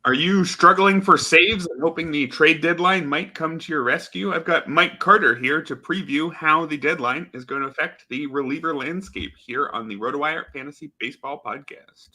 Are you struggling for saves and hoping the trade deadline might come to your rescue? I've got Mike Carter here to preview how the deadline is going to affect the reliever landscape here on the RotoWire Fantasy Baseball Podcast.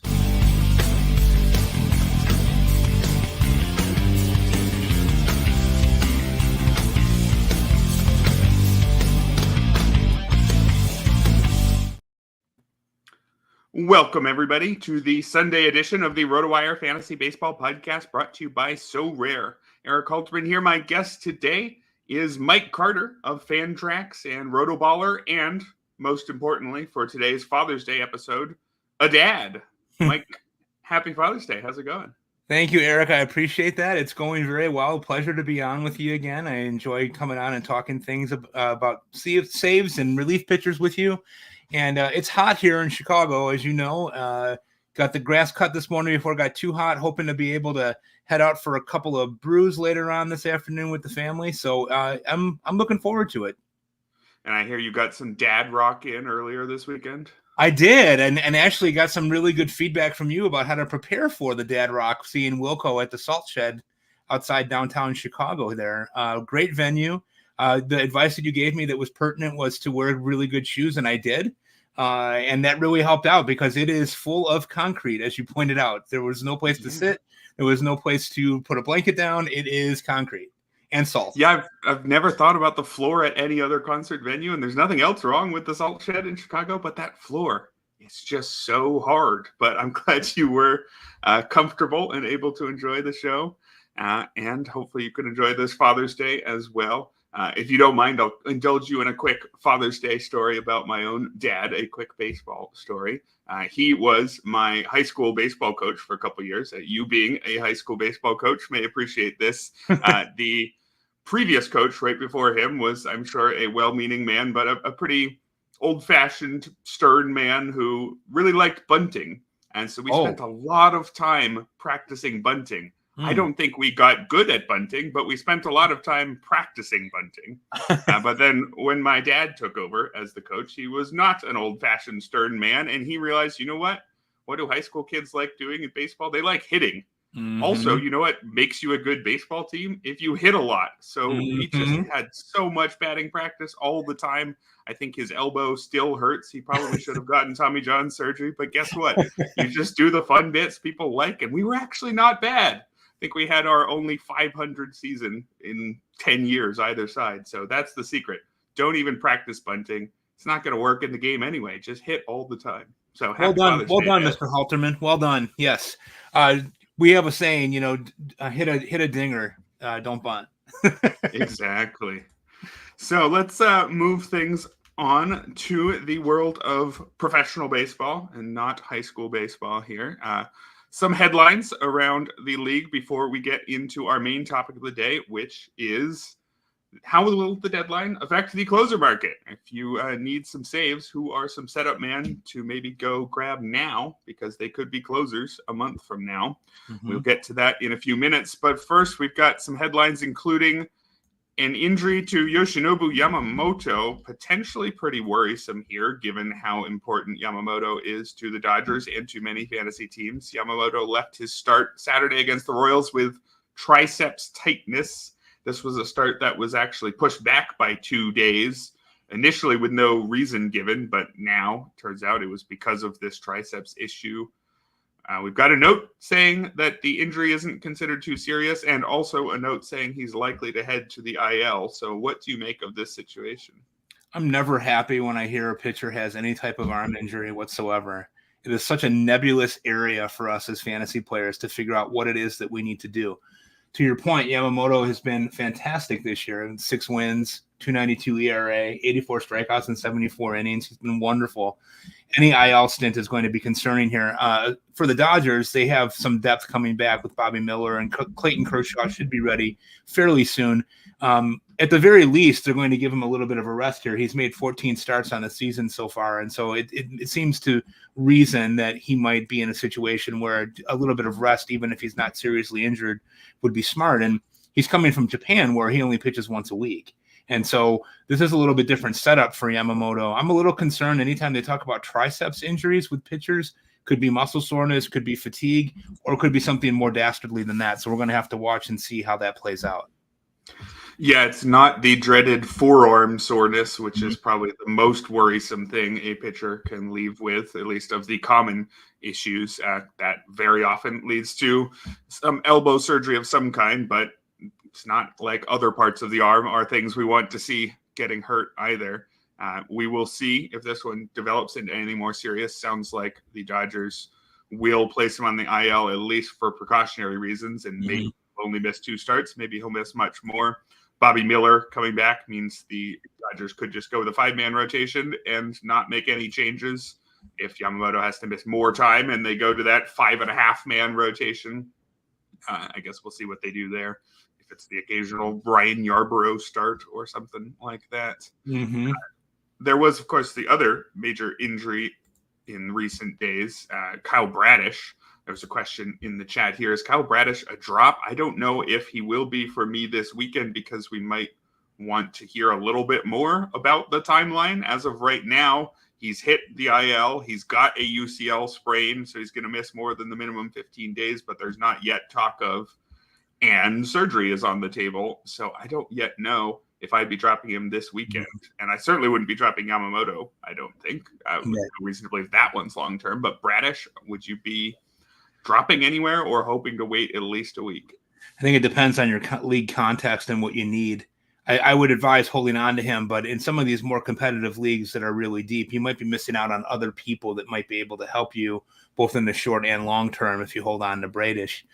Welcome, everybody, to the Sunday edition of the RotoWire Fantasy Baseball Podcast, brought to you by So Rare. Erik Halterman here. My guest today is Mike Carter of Fantrax and RotoBaller, and most importantly, for today's Father's Day episode, a dad. Mike, happy Father's Day. How's it going? Thank you, Erik. I appreciate that. It's going very well. Pleasure to be on with you again. I enjoy coming on and talking things about saves and relief pitchers with you. And it's hot here in Chicago, as you know. Got the grass cut this morning before it got too hot, hoping to be able to head out for a couple of brews later on this afternoon with the family. So I'm looking forward to it. And I hear you got some dad rock in earlier this weekend. I did, and actually got some really good feedback from you about how to prepare for the dad rock, seeing Wilco at the Salt Shed outside downtown Chicago there. Great venue. The advice that you gave me that was pertinent was to wear really good shoes, and I did. And that really helped out because it is full of concrete, as you pointed out. There was no place to sit. There was no place to put a blanket down. It is concrete and salt. Yeah, I've never thought about the floor at any other concert venue, and there's nothing else wrong with the Salt Shed in Chicago, but that floor, it's just so hard. But I'm glad you were comfortable and able to enjoy the show, and hopefully you can enjoy this Father's Day as well. If you don't mind, I'll indulge you in a quick Father's Day story about my own dad, a quick baseball story. He was my high school baseball coach for a couple of years. You being a high school baseball coach may appreciate this. The previous coach right before him was, I'm sure, a well-meaning man, but a pretty old-fashioned, stern man who really liked bunting. And so we spent a lot of time practicing bunting. I don't think we got good at bunting, but we spent a lot of time practicing bunting. But then when my dad took over as the coach, he was not an old-fashioned, stern man. And he realized, you know what? What do high school kids like doing in baseball? They like hitting. Mm-hmm. Also, you know what makes you a good baseball team? If you hit a lot. So he just had so much batting practice all the time. I think his elbow still hurts. He probably should have gotten Tommy John surgery. But guess what? You just do the fun bits people like. And we were actually not bad. I think we had our only 500 season in 10 years either side. So that's the secret. Don't even practice bunting. It's not going to work in the game anyway. Just hit all the time. So well done, Mr. Halterman. Well done. Yes. We have a saying, hit a dinger, don't bunt. Exactly. So let's move things on to the world of professional baseball and not high school baseball here. Some headlines around the league before we get into our main topic of the day, which is how will the deadline affect the closer market? If you need some saves, who are some setup men to maybe go grab now, because they could be closers a month from now. Mm-hmm. We'll get to that in a few minutes. But first, we've got some headlines, including an injury to Yoshinobu Yamamoto, potentially pretty worrisome here, given how important Yamamoto is to the Dodgers and to many fantasy teams. Yamamoto left his start Saturday against the Royals with triceps tightness. This was a start that was actually pushed back by 2 days, initially with no reason given, but now turns out it was because of this triceps issue. We've got a note saying that the injury isn't considered too serious, and also a note saying he's likely to head to the IL. So what do you make of this situation? I'm never happy when I hear a pitcher has any type of arm injury whatsoever. It is such a nebulous area for us as fantasy players to figure out what it is that we need to do. To your point, Yamamoto has been fantastic this year. 6 wins, 2.92 ERA, 84 strikeouts in 74 innings. He's been wonderful. Any IL stint is going to be concerning here. For the Dodgers, they have some depth coming back with Bobby Miller, and Clayton Kershaw should be ready fairly soon. At the very least, they're going to give him a little bit of a rest here. He's made 14 starts on the season so far, and so it seems to reason that he might be in a situation where a little bit of rest, even if he's not seriously injured, would be smart. And he's coming from Japan, where he only pitches once a week. And so this is a little bit different setup for Yamamoto. I'm a little concerned anytime they talk about triceps injuries with pitchers Could be muscle soreness, could be fatigue, or could be something more dastardly than that. So we're going to have to watch and see how that plays out. Yeah, it's not the dreaded forearm soreness, which is probably the most worrisome thing a pitcher can leave with, at least of the common issues. That very often leads to some elbow surgery of some kind, but it's not like other parts of the arm are things we want to see getting hurt either. We will see if this one develops into anything more serious. Sounds like the Dodgers will place him on the IL, at least for precautionary reasons, and maybe only miss 2 starts. Maybe he'll miss much more. Bobby Miller coming back means the Dodgers could just go with a 5-man rotation and not make any changes. If Yamamoto has to miss more time and they go to that 5.5-man rotation, I guess we'll see what they do there. If it's the occasional Brian Yarbrough start or something like that. There was, of course, the other major injury in recent days, Kyle Bradish. There was a question in the chat here. Is Kyle Bradish a drop? I don't know if he will be for me this weekend because we might want to hear a little bit more about the timeline. As of right now, he's hit the IL. He's got a UCL sprain, so he's going to miss more than the minimum 15 days, but there's not yet talk of, and surgery is on the table. So I don't yet know if I'd be dropping him this weekend. And I certainly wouldn't be dropping Yamamoto, I don't think. No reason to believe that one's long-term. But Bradish, would you be dropping anywhere or hoping to wait at least a week? I think it depends on your league context and what you need. I would advise holding on to him, but in some of these more competitive leagues that are really deep, you might be missing out on other people that might be able to help you both in the short and long term if you hold on to Bradish.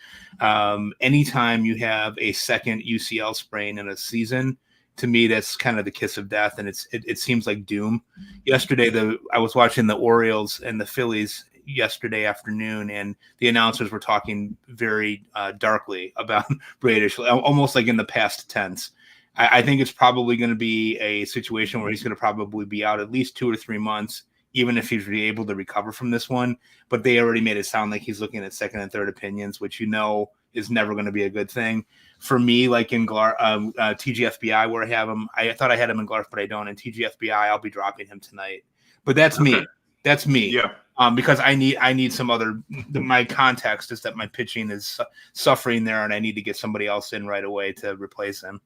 Anytime you have a second UCL sprain in a season, to me, that's kind of the kiss of death, and it seems like doom. Yesterday, I was watching the Orioles and the Phillies yesterday afternoon, and the announcers were talking very darkly about Bradish, almost like in the past tense. I think it's probably going to be a situation where he's going to probably be out at least 2 or 3 months, even if he's able to recover from this one. But they already made it sound like he's looking at second and third opinions, which is never going to be a good thing. For me, like in TGFBI, where I have him, I thought I had him in Glarf, but I don't. In TGFBI, I'll be dropping him tonight. But that's me. That's me. Yeah. Because I need some other. My context is that my pitching is suffering there, and I need to get somebody else in right away to replace him.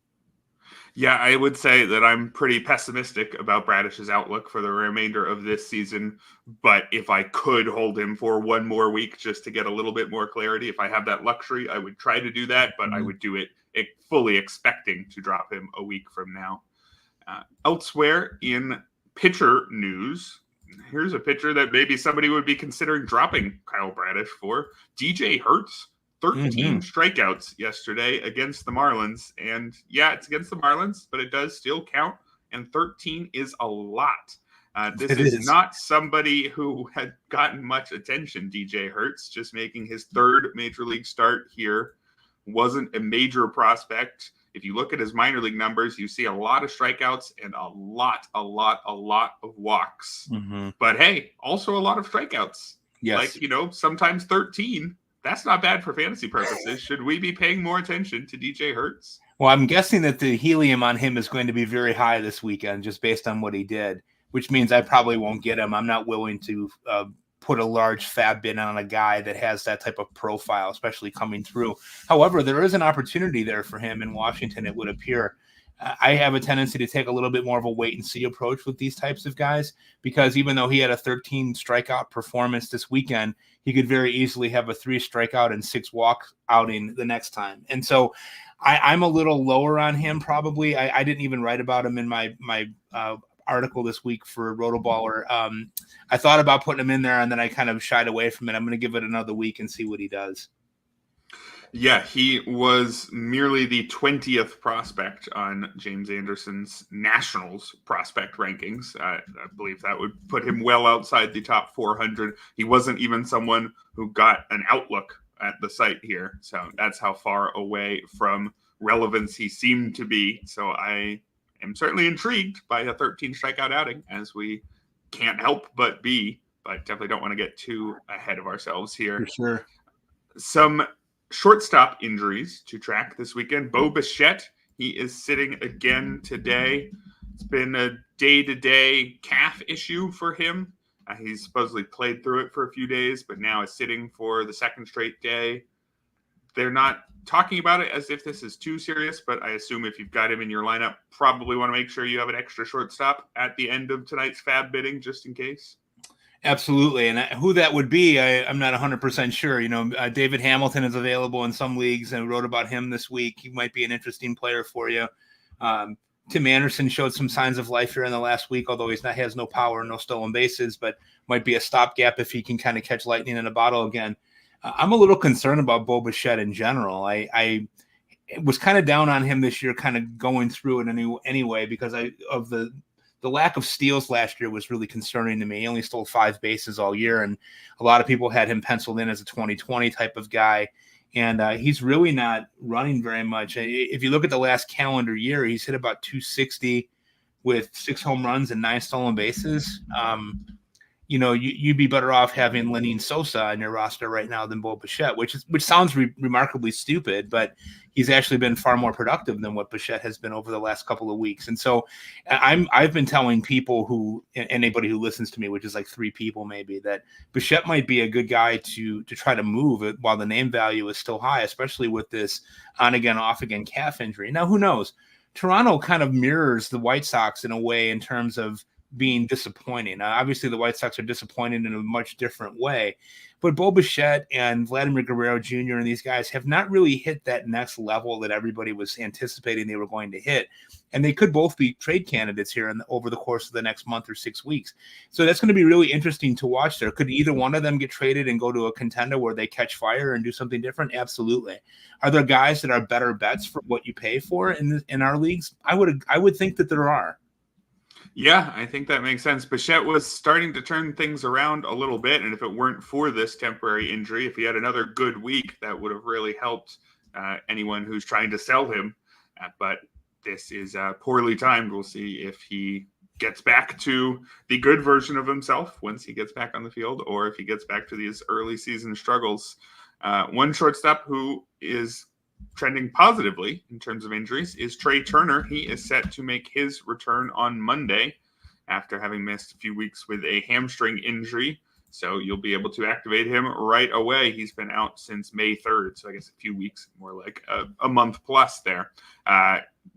Yeah, I would say that I'm pretty pessimistic about Bradish's outlook for the remainder of this season. But if I could hold him for 1 more week just to get a little bit more clarity, if I have that luxury, I would try to do that. But I would do it fully expecting to drop him a week from now. Elsewhere in pitcher news, here's a pitcher that maybe somebody would be considering dropping Kyle Bradish for. DJ Hertz. 13 strikeouts yesterday against the Marlins. And yeah, it's against the Marlins, but it does still count. And 13 is a lot. This is not somebody who had gotten much attention, DJ Hertz, just making his 3rd major league start here. Wasn't a major prospect. If you look at his minor league numbers, you see a lot of strikeouts and a lot of walks. But hey, also a lot of strikeouts. Yes. Like, sometimes 13. That's not bad for fantasy purposes. Should we be paying more attention to DJ Hertz? Well, I'm guessing that the helium on him is going to be very high this weekend, just based on what he did, which means I probably won't get him. I'm not willing to put a large fab bid on a guy that has that type of profile, especially coming through. However, there is an opportunity there for him in Washington, it would appear. I have a tendency to take a little bit more of a wait-and-see approach with these types of guys, because even though he had a 13 strikeout performance this weekend, he could very easily have a 3 strikeout and 6 walk outing the next time. And so I'm a little lower on him probably. I didn't even write about him in my article this week for RotoBaller. I thought about putting him in there, and then I kind of shied away from it. I'm going to give it another week and see what he does. Yeah, he was merely the 20th prospect on James Anderson's Nationals prospect rankings. I believe that would put him well outside the top 400. He wasn't even someone who got an outlook at the site here. So that's how far away from relevance he seemed to be. So I am certainly intrigued by a 13 strikeout outing, as we can't help but be, but definitely don't want to get too ahead of ourselves here. For sure. Some shortstop injuries to track this weekend. Bo Bichette, he is sitting again today. It's been a day-to-day calf issue for him. He's supposedly played through it for a few days, but now is sitting for the second straight day. They're not talking about it as if this is too serious, but I assume if you've got him in your lineup, probably want to make sure you have an extra shortstop at the end of tonight's fab bidding, just in case. Absolutely. And who that would be, I'm not 100% sure. David Hamilton is available in some leagues, and wrote about him this week. He might be an interesting player for you. Tim Anderson showed some signs of life here in the last week, although has no power, no stolen bases, but might be a stopgap if he can kind of catch lightning in a bottle again. I'm a little concerned about Bo Bichette in general. I was kind of down on him this year, kind of going through it anyway, because of the lack of steals last year was really concerning to me. He only stole 5 bases all year, and a lot of people had him penciled in as a 2020 type of guy. And he's really not running very much. If you look at the last calendar year, he's hit about 260 with 6 home runs and 9 stolen bases. You'd be better off having Lenin Sosa on your roster right now than Bo Bichette, which sounds remarkably stupid, but he's actually been far more productive than what Bichette has been over the last couple of weeks. And so I've been telling people anybody who listens to me, which is like 3 people maybe, that Bichette might be a good guy to try to move it while the name value is still high, especially with this on again, off again calf injury. Now, who knows? Toronto kind of mirrors the White Sox in a way in terms of being disappointing. Obviously, the White Sox are disappointed in a much different way, but Bo Bichette and Vladimir Guerrero Jr. and these guys have not really hit that next level that everybody was anticipating they were going to hit, and they could both be trade candidates here over the course of the next month or 6 weeks. So that's going to be really interesting to watch there. Could either one of them get traded and go to a contender where they catch fire and do something different? Absolutely. Are there guys that are better bets for what you pay for in our leagues? I would think that there are. Yeah, I think that makes sense. Bichette was starting to turn things around a little bit, and if it weren't for this temporary injury, if he had another good week, that would have really helped anyone who's trying to sell him. But this is poorly timed. We'll see if he gets back to the good version of himself once he gets back on the field, or if he gets back to these early season struggles. One shortstop who is trending positively in terms of injuries is Trey Turner. He is set to make his return on Monday after having missed a few weeks with a hamstring injury. So you'll be able to activate him right away. He's been out since May 3rd, so I guess a few weeks, more like a month plus there.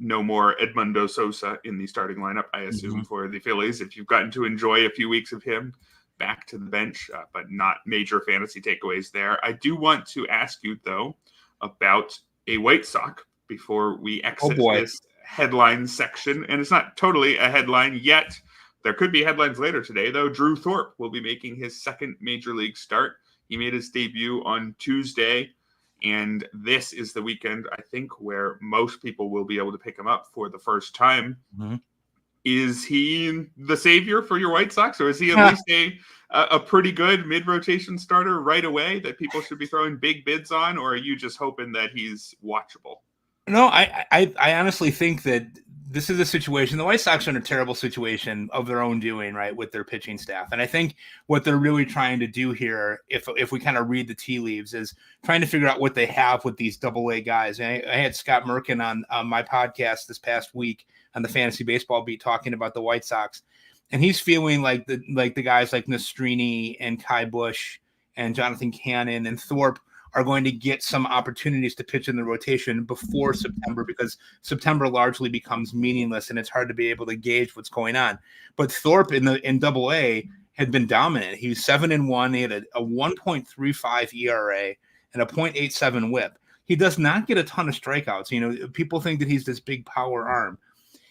No more Edmundo Sosa in the starting lineup, I assume, for the Phillies. If you've gotten to enjoy a few weeks of him, back to the bench, but not major fantasy takeaways there. I do want to ask you, though, about a White Sox before we exit this headline section. And it's not totally a headline yet. There could be headlines later today, though. Drew Thorpe will be making his second major league start. He made his debut on Tuesday, and this is the weekend, I think, where most people will be able to pick him up for the first time. Mm-hmm. Is he the savior for your White Sox, or is he at least a pretty good mid-rotation starter right away that people should be throwing big bids on, or are you just hoping that he's watchable? No, I honestly think that this is a situation. The White Sox are in a terrible situation of their own doing, right, with their pitching staff. And I think what they're really trying to do here, if we kind of read the tea leaves, is trying to figure out what they have with these AA guys. And I had Scott Merkin on my podcast this past week on the Fantasy Baseball Beat talking about the White Sox. And he's feeling like the guys like Nastrini and Kai Bush and Jonathan Cannon and Thorpe are going to get some opportunities to pitch in the rotation before September, because September largely becomes meaningless and it's hard to be able to gauge what's going on. But Thorpe in AA had been dominant. He was 7-1. He had a 1.35 ERA and a 0.87 WHIP. He does not get a ton of strikeouts. People think that he's this big power arm.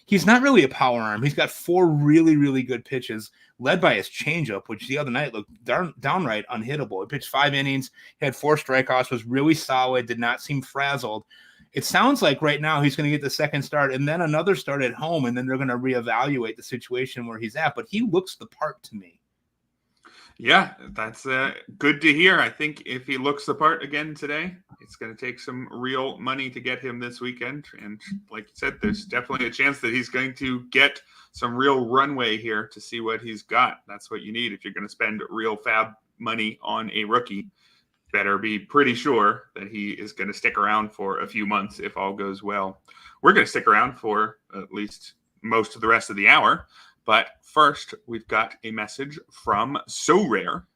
He's not really a power arm. He's got 4 really, really good pitches, led by his changeup, which the other night looked downright unhittable. He pitched 5 innings, had 4 strikeouts, was really solid, did not seem frazzled. It sounds like right now he's going to get the second start and then another start at home, and then they're going to reevaluate the situation where he's at. But he looks the part to me. Yeah, that's good to hear. I think if he looks the part again today, it's going to take some real money to get him this weekend. And like you said, there's definitely a chance that he's going to get some real runway here to see what he's got. That's what you need if you're going to spend real fab money on a rookie. Better be pretty sure that he is going to stick around for a few months if all goes well. We're going to stick around for at least most of the rest of the hour. But first, we've got a message from So Rare.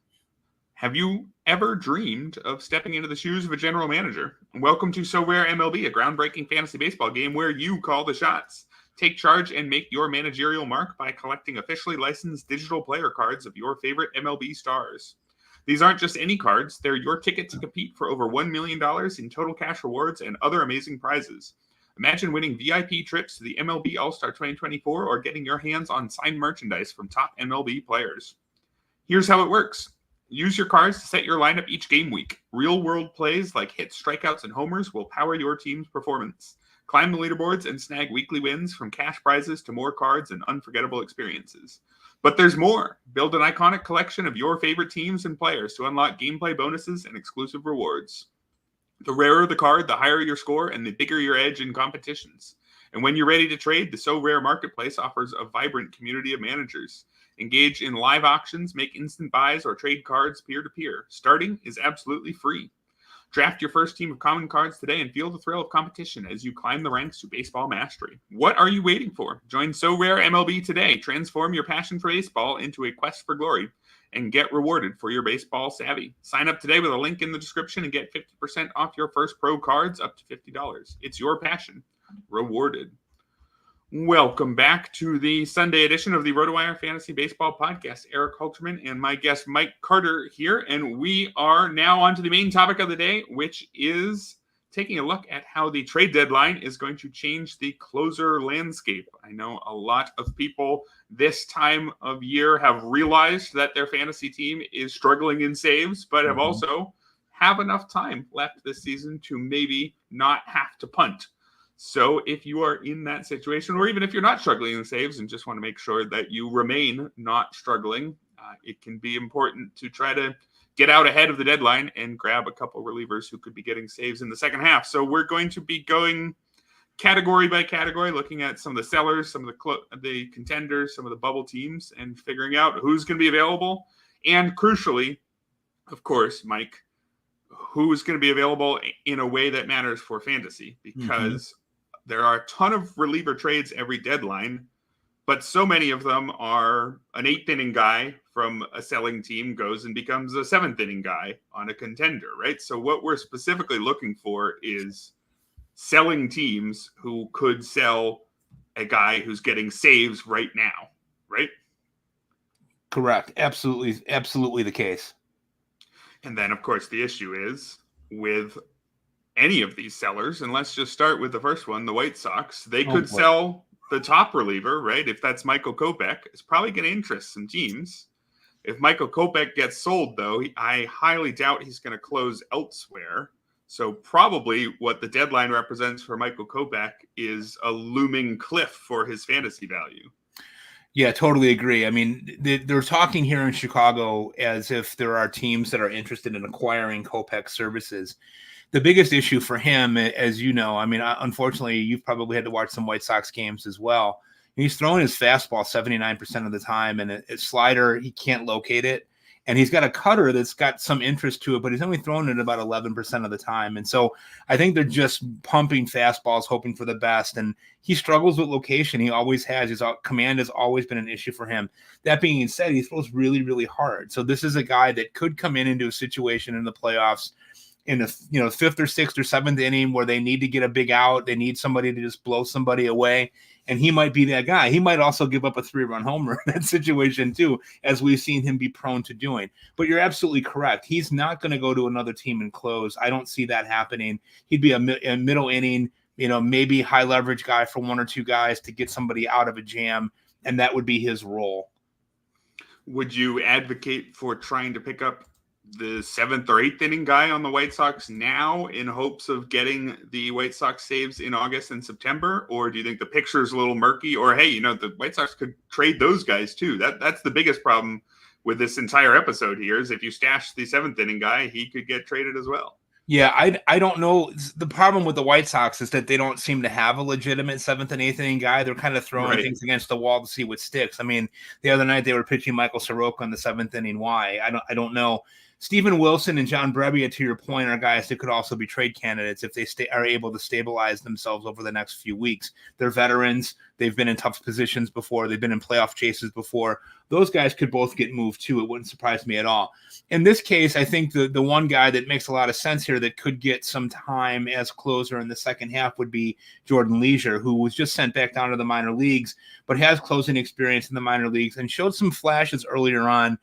Have you ever dreamed of stepping into the shoes of a general manager? Welcome to So Rare MLB, a groundbreaking fantasy baseball game where you call the shots. Take charge and make your managerial mark by collecting officially licensed digital player cards of your favorite MLB stars. These aren't just any cards, they're your ticket to compete for over $1 million in total cash rewards and other amazing prizes. Imagine winning VIP trips to the MLB All-Star 2024 or getting your hands on signed merchandise from top MLB players. Here's how it works. Use your cards to set your lineup each game week. Real-world plays like hits, strikeouts, and homers will power your team's performance. Climb the leaderboards and snag weekly wins, from cash prizes to more cards and unforgettable experiences. But there's more. Build an iconic collection of your favorite teams and players to unlock gameplay bonuses and exclusive rewards. The rarer the card, the higher your score, and the bigger your edge in competitions. And when you're ready to trade, the So Rare Marketplace offers a vibrant community of managers. Engage in live auctions, make instant buys, or trade cards peer-to-peer. Starting is absolutely free. Draft your first team of common cards today and feel the thrill of competition as you climb the ranks to baseball mastery. What are you waiting for? Join So Rare MLB today. Transform your passion for baseball into a quest for glory and get rewarded for your baseball savvy. Sign up today with a link in the description and get 50% off your first pro cards up to $50. It's your passion rewarded. Welcome back to the Sunday edition of the RotoWire Fantasy Baseball Podcast. Erik Halterman and my guest Mike Carter here, and we are now on to the main topic of the day, which is taking a look at how the trade deadline is going to change the closer landscape. I know a lot of people this time of year have realized that their fantasy team is struggling in saves, but have also have enough time left this season to maybe not have to punt. So if you are in that situation, or even if you're not struggling in saves and just want to make sure that you remain not struggling, it can be important to try to get out ahead of the deadline and grab a couple relievers who could be getting saves in the second half. So we're going to be going category by category, looking at some of the sellers, some of the contenders, some of the bubble teams, and figuring out who's going to be available. And crucially, of course, Mike, who's going to be available in a way that matters for fantasy, because there are a ton of reliever trades every deadline, but so many of them are an 8th inning guy from a selling team goes and becomes a 7th inning guy on a contender, right? So what we're specifically looking for is selling teams who could sell a guy who's getting saves right now, right? Correct. Absolutely the case. And then, of course, the issue is with any of these sellers, and let's just start with the first one, the White Sox. They could sell the top reliever, right? If that's Michael Kopech, it's probably going to interest some teams. If Michael Kopech gets sold, though, I highly doubt he's going to close elsewhere. So probably what the deadline represents for Michael Kopech is a looming cliff for his fantasy value. Yeah, totally agree. I mean, they're talking here in Chicago as if there are teams that are interested in acquiring Kopech's services. The biggest issue for him, as you know, I mean, unfortunately, you've probably had to watch some White Sox games as well. He's throwing his fastball 79% of the time, and a slider, he can't locate it. And he's got a cutter that's got some interest to it, but he's only throwing it about 11% of the time. And so I think they're just pumping fastballs, hoping for the best. And he struggles with location. He always has. His command has always been an issue for him. That being said, he throws really, really hard. So this is a guy that could come into a situation in the playoffs in the 5th or 6th or 7th inning where they need to get a big out. They need somebody to just blow somebody away. And he might be that guy. He might also give up a 3-run homer in that situation too, as we've seen him be prone to doing. But you're absolutely correct. He's not going to go to another team and close. I don't see that happening. He'd be a middle inning, maybe high leverage guy for 1 or 2 guys to get somebody out of a jam. And that would be his role. Would you advocate for trying to pick up the 7th or 8th inning guy on the White Sox now in hopes of getting the White Sox saves in August and September? Or do you think the picture's a little murky? Or, hey, the White Sox could trade those guys too. That's the biggest problem with this entire episode here is if you stash the 7th inning guy, he could get traded as well. Yeah, I don't know. The problem with the White Sox is that they don't seem to have a legitimate 7th and 8th inning guy. They're kind of throwing things against the wall to see what sticks. I mean, the other night they were pitching Michael Soroka in the 7th inning. Why? I don't know. Steven Wilson and John Brebbia, to your point, are guys that could also be trade candidates if they are able to stabilize themselves over the next few weeks. They're veterans. They've been in tough positions before. They've been in playoff chases before. Those guys could both get moved too. It wouldn't surprise me at all. In this case, I think the one guy that makes a lot of sense here that could get some time as closer in the second half would be Jordan Leisure, who was just sent back down to the minor leagues, but has closing experience in the minor leagues and showed some flashes earlier on.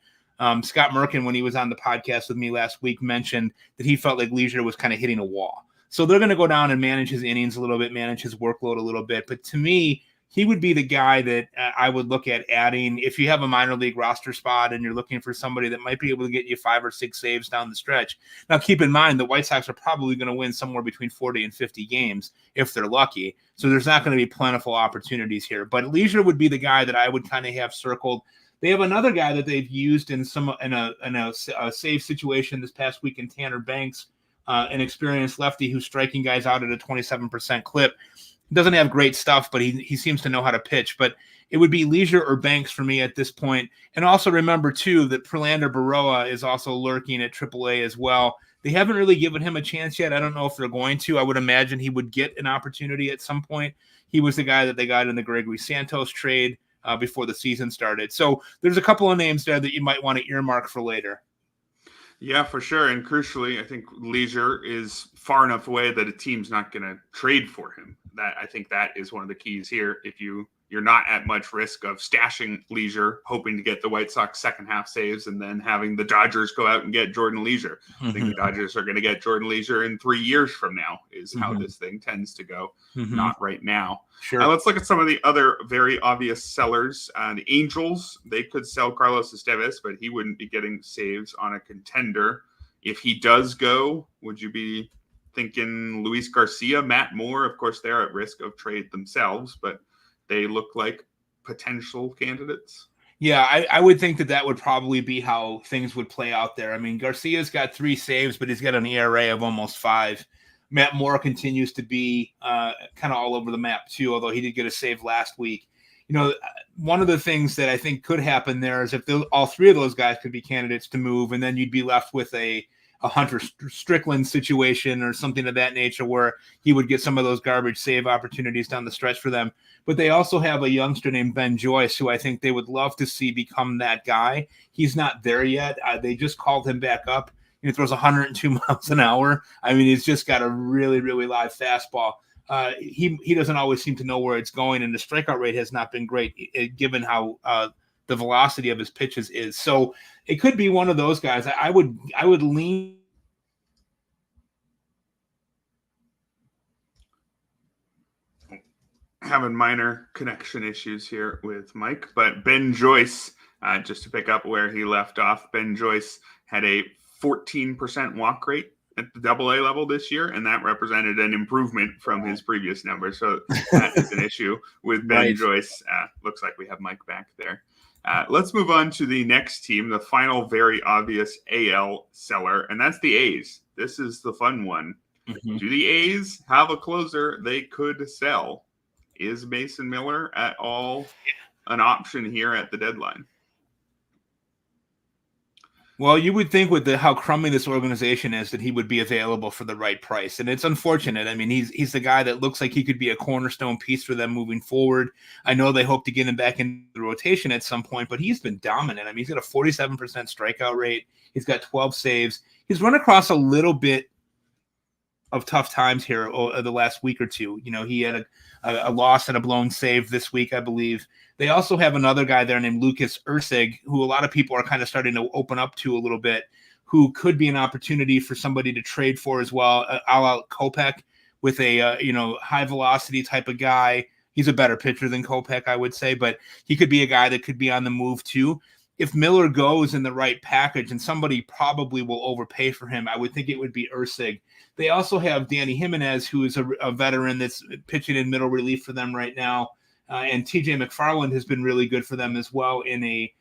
Scott Merkin, when he was on the podcast with me last week, mentioned that he felt like Leisure was kind of hitting a wall. So they're going to go down and manage his innings a little bit, manage his workload a little bit. But to me, he would be the guy that I would look at adding if you have a minor league roster spot and you're looking for somebody that might be able to get you 5 or 6 saves down the stretch. Now, keep in mind, the White Sox are probably going to win somewhere between 40 and 50 games if they're lucky. So there's not going to be plentiful opportunities here. But Leisure would be the guy that I would kind of have circled. They have another guy that they've used in a save situation this past week in Tanner Banks, an experienced lefty who's striking guys out at a 27% clip. Doesn't have great stuff, but he seems to know how to pitch. But it would be Leisure or Banks for me at this point. And also remember, too, that Prelander Baroa is also lurking at AAA as well. They haven't really given him a chance yet. I don't know if they're going to. I would imagine he would get an opportunity at some point. He was the guy that they got in the Gregory Santos trade before the season started. So there's a couple of names there that you might want to earmark for later. Yeah, for sure. And crucially, I think Leisure is far enough away that a team's not going to trade for him. I think that is one of the keys here. If you're not at much risk of stashing Leisure, hoping to get the White Sox second half saves, and then having the Dodgers go out and get Jordan Leisure. I think the Dodgers are going to get Jordan Leisure in 3 years from now is how this thing tends to go. Not right now. Sure. Let's look at some of the other very obvious sellers. The Angels, they could sell Carlos Estevez, but he wouldn't be getting saves on a contender. If he does go, would you be thinking Luis Garcia, Matt Moore? Of course, they're at risk of trade themselves, but they look like potential candidates. Yeah, I would think that would probably be how things would play out there. I mean, Garcia's got 3 saves, but he's got an ERA of almost 5. Matt Moore continues to be kind of all over the map too, although he did get a save last week. You know, one of the things that I think could happen there is if all 3 of those guys could be candidates to move, and then you'd be left with a Hunter Strickland situation or something of that nature where he would get some of those garbage save opportunities down the stretch for them. But they also have a youngster named Ben Joyce, who I think they would love to see become that guy. He's not there yet. They just called him back up. He throws 102 miles an hour. I mean, he's just got a really, really live fastball. He doesn't always seem to know where it's going, and the strikeout rate has not been great given how the velocity of his pitches is. So it could be one of those guys. I would lean. Having minor connection issues here with Mike, but Ben Joyce, just to pick up where he left off, Ben Joyce had a 14% walk rate at the AA level this year, and that represented an improvement from his previous number. So that is an issue with Ben Right. Joyce. Looks like we have Mike back there. Let's move on to the next team, the final very obvious AL seller, and that's the A's. This is the fun one. Do the A's have a closer they could sell? Is Mason Miller at all an option here at the deadline? Well, you would think with how crummy this organization is that he would be available for the right price. And it's unfortunate. I mean, he's the guy that looks like he could be a cornerstone piece for them moving forward. I know they hope to get him back in the rotation at some point, but he's been dominant. I mean, he's got a 47% strikeout rate. He's got 12 saves. He's run across a little bit of tough times here the last week or two. You know, he had a loss and a blown save this week, I believe. They also have another guy there named Lucas Ursig, who a lot of people are kind of starting to open up to a little bit, who could be an opportunity for somebody to trade for as well, a la Kopech, with a high velocity type of guy. He's a better pitcher than Kopech, I would say, but he could be a guy that could be on the move too. If Miller goes in the right package, and somebody probably will overpay for him, I would think it would be Ursig. They also have Danny Jimenez, who is a veteran that's pitching in middle relief for them right now. And TJ McFarland has been really good for them as well in a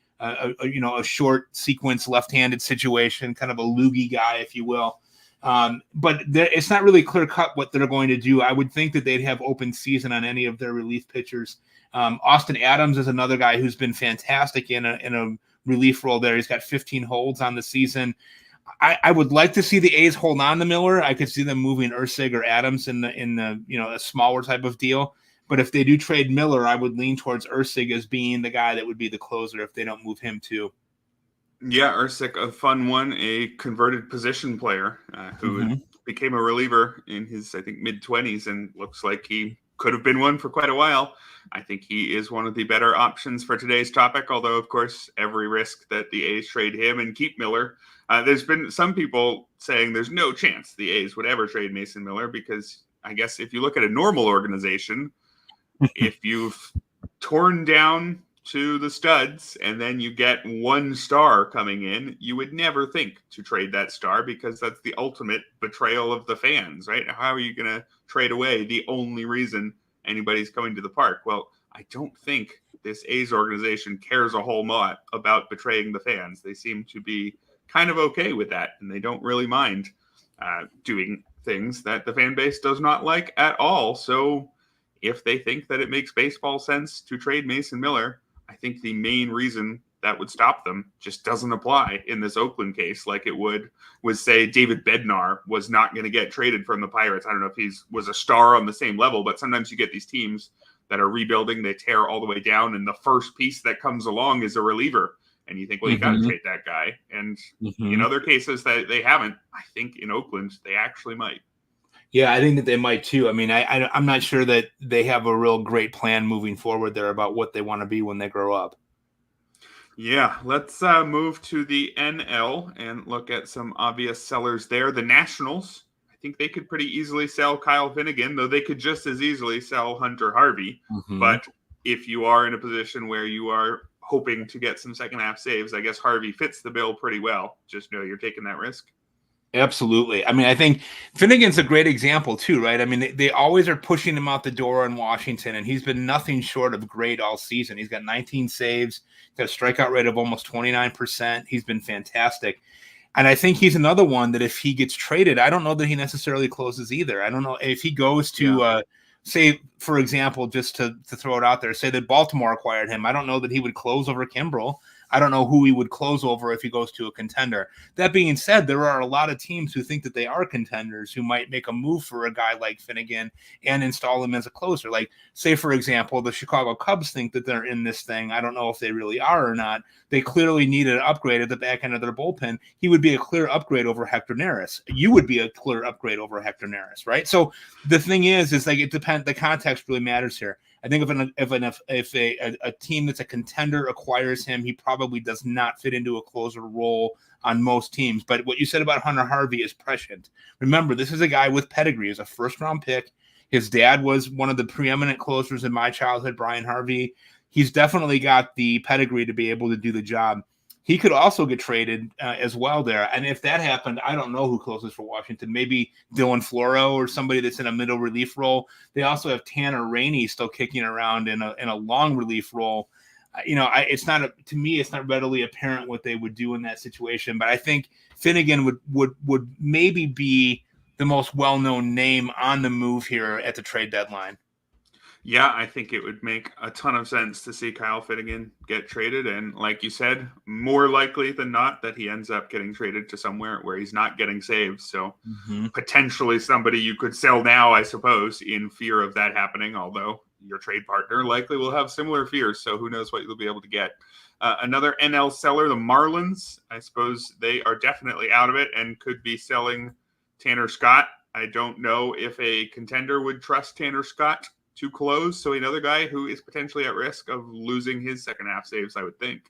short sequence left-handed situation, kind of a loogie guy, if you will. But it's not really clear cut what they're going to do. I would think that they'd have open season on any of their relief pitchers. Austin Adams is another guy who's been fantastic in a relief role there. He's got 15 holds on the season. I would like to see the A's hold on to Miller. I could see them moving Ursig or Adams in the a smaller type of deal. But if they do trade Miller, I would lean towards Ursig as being the guy that would be the closer if they don't move him too. Yeah, Ursik, a fun one, a converted position player who became a reliever in his, I think, mid-20s and looks like he could have been one for quite a while. I think he is one of the better options for today's topic, although, of course, every risk that the A's trade him and keep Miller. There's been some people saying there's no chance the A's would ever trade Mason Miller because I guess if you look at a normal organization, if you've torn down to the studs and then you get one star coming in, you would never think to trade that star because that's the ultimate betrayal of the fans, right? How are you going to trade away the only reason anybody's coming to the park? Well, I don't think this A's organization cares a whole lot about betraying the fans. They seem to be kind of okay with that, and they don't really mind doing things that the fan base does not like at all. So if they think that it makes baseball sense to trade Mason Miller, I think the main reason that would stop them just doesn't apply in this Oakland case like it was say David Bednar was not going to get traded from the Pirates. I don't know if he was a star on the same level, but sometimes you get these teams that are rebuilding, they tear all the way down, and the first piece that comes along is a reliever. And you think, well, you got to trade that guy. And in other cases that they haven't, I think in Oakland, they actually might. Yeah, I think that they might too. I mean, I'm not sure that they have a real great plan moving forward there about what they want to be when they grow up. Yeah, let's move to the NL and look at some obvious sellers there. The Nationals, I think they could pretty easily sell Kyle Finnegan, though they could just as easily sell Hunter Harvey. But if you are in a position where you are hoping to get some second half saves, I guess Harvey fits the bill pretty well. Just know you're taking that risk. Absolutely. I mean, I think Finnegan's a great example too, right? I mean, they always are pushing him out the door in Washington, and he's been nothing short of great all season. He's got 19 saves, got a strikeout rate of almost 29%. He's been fantastic. And I think he's another one that if he gets traded, I don't know that he necessarily closes either. I don't know if he goes to, say, for example, just to throw it out there, say that Baltimore acquired him. I don't know that he would close over Kimbrel. I don't know who he would close over if he goes to a contender. That being said, there are a lot of teams who think that they are contenders who might make a move for a guy like Finnegan and install him as a closer. Like, say, for example, the Chicago Cubs think that they're in this thing. I don't know if they really are or not. They clearly need an upgrade at the back end of their bullpen. He would be a clear upgrade over Hector Neris. You would be a clear upgrade over Hector Neris, right? So the thing is like it depends. The context really matters here. I think if a team that's a contender acquires him, he probably does not fit into a closer role on most teams. But what you said about Hunter Harvey is prescient. Remember, this is a guy with pedigree. He's a first-round pick. His dad was one of the preeminent closers in my childhood, Brian Harvey. He's definitely got the pedigree to be able to do the job. He could also get traded as well there. And if that happened, I don't know who closes for Washington. Maybe Dylan Floro or somebody that's in a middle relief role. They also have Tanner Rainey still kicking around in a long relief role. It's not to me, it's not readily apparent what they would do in that situation. But I think Finnegan would maybe be the most well-known name on the move here at the trade deadline. Yeah, I think it would make a ton of sense to see Kyle Finnegan get traded. And like you said, more likely than not that he ends up getting traded to somewhere where he's not getting saves. So potentially somebody you could sell now, I suppose, in fear of that happening, although your trade partner likely will have similar fears. So who knows what you'll be able to get. Another NL seller, the Marlins, I suppose they are definitely out of it and could be selling Tanner Scott. I don't know if a contender would trust Tanner Scott to close. So another guy who is potentially at risk of losing his second half saves, I would think.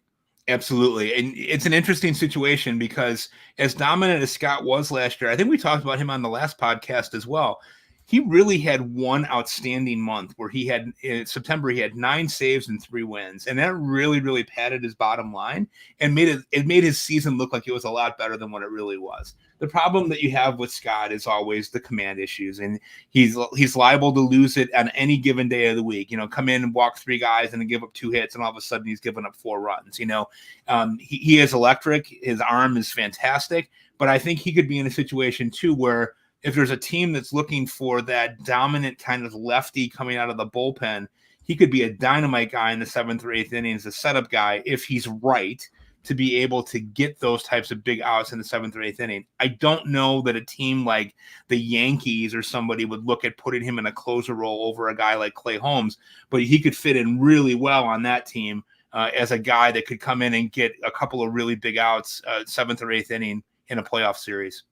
Absolutely. And it's an interesting situation because as dominant as Scott was last year, I think we talked about him on the last podcast as well. He really had one outstanding month where he had in September, he had 9 saves and 3 wins. And that really, really padded his bottom line and made his season look like it was a lot better than what it really was. The problem that you have with Scott is always the command issues, and he's liable to lose it on any given day of the week. Come in and walk 3 guys and then give up 2 hits, and all of a sudden he's given up 4 runs. He is electric. His arm is fantastic, but I think he could be in a situation too where if there's a team that's looking for that dominant kind of lefty coming out of the bullpen, he could be a dynamite guy in the 7th or 8th innings, a setup guy if he's right. to be able to get those types of big outs in the 7th or 8th inning. I don't know that a team like the Yankees or somebody would look at putting him in a closer role over a guy like Clay Holmes, but he could fit in really well on that team as a guy that could come in and get a couple of really big outs 7th or 8th inning in a playoff series.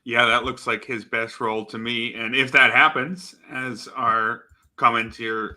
Yeah, that looks like his best role to me. And if that happens, as our commenter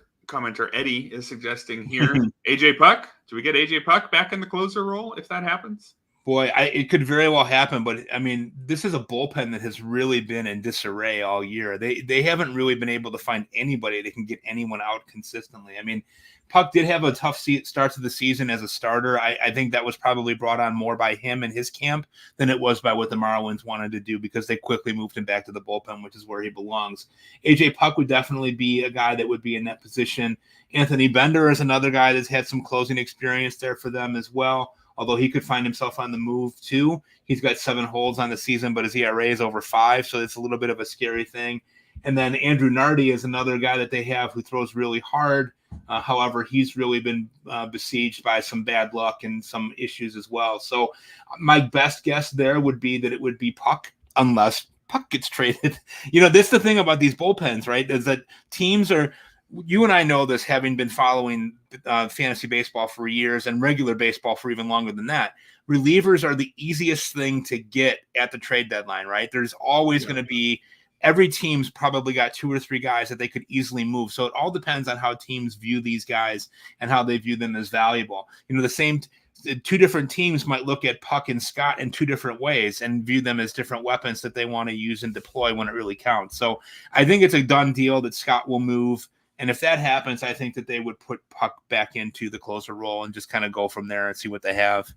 Eddie is suggesting here, AJ Puck, do we get AJ Puck back in the closer role if that happens? Boy, it could very well happen, but I mean, this is a bullpen that has really been in disarray all year. They haven't really been able to find anybody that can get anyone out consistently. I mean, Puck did have a tough start to the season as a starter. I think that was probably brought on more by him and his camp than it was by what the Marlins wanted to do, because they quickly moved him back to the bullpen, which is where he belongs. AJ Puck would definitely be a guy that would be in that position. Anthony Bender is another guy that's had some closing experience there for them as well, although he could find himself on the move too. He's got 7 holds on the season, but his ERA is over 5, so it's a little bit of a scary thing. And then Andrew Nardi is another guy that they have who throws really hard. However, he's really been besieged by some bad luck and some issues as well. So my best guess there would be that it would be Puck, unless Puck gets traded. That's the thing about these bullpens, right? Is that teams are – you and I know this, having been following fantasy baseball for years and regular baseball for even longer than that. Relievers are the easiest thing to get at the trade deadline, right? There's always going to be – every team's probably got 2 or 3 guys that they could easily move. So it all depends on how teams view these guys and how they view them as valuable. The same 2 different teams might look at Puck and Scott in 2 different ways and view them as different weapons that they want to use and deploy when it really counts. So I think it's a done deal that Scott will move. And if that happens, I think that they would put Puck back into the closer role and just kind of go from there and see what they have.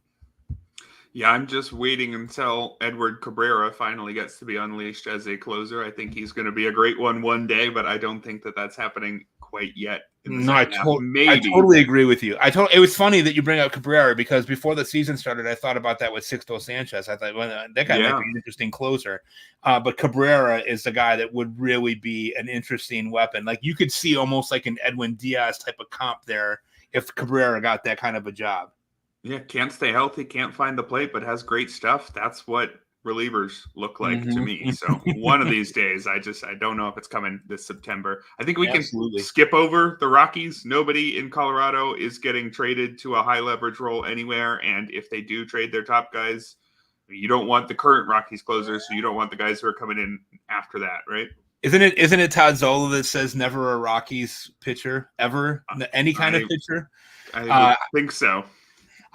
Yeah, I'm just waiting until Edward Cabrera finally gets to be unleashed as a closer. I think he's going to be a great one day, but I don't think that that's happening quite yet. No, I totally agree with you. It was funny that you bring up Cabrera, because before the season started, I thought about that with Sixto Sanchez. I thought, well, that guy might be an interesting closer. But Cabrera is the guy that would really be an interesting weapon. Like, you could see almost like an Edwin Diaz type of comp there if Cabrera got that kind of a job. Yeah, can't stay healthy, can't find the plate, but has great stuff. That's what relievers look like to me. So one of these days, I don't know if it's coming this September. I think we can skip over the Rockies. Nobody in Colorado is getting traded to a high leverage role anywhere. And if they do trade their top guys, you don't want the current Rockies closers, so you don't want the guys who are coming in after that, right? Isn't it Todd Zola that says never a Rockies pitcher ever? Any kind of pitcher? I think so.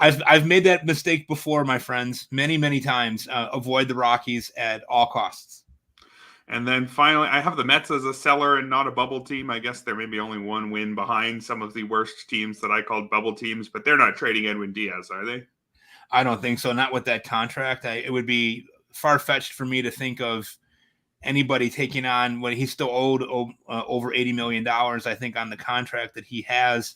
I've made that mistake before, my friends, many, many times. Avoid the Rockies at all costs. And then finally, I have the Mets as a seller and not a bubble team. I guess they're maybe only 1 win behind some of the worst teams that I called bubble teams, but they're not trading Edwin Diaz, are they? I don't think so. Not with that contract. It would be far-fetched for me to think of anybody taking on when he's still owed over $80 million, I think, on the contract that he has.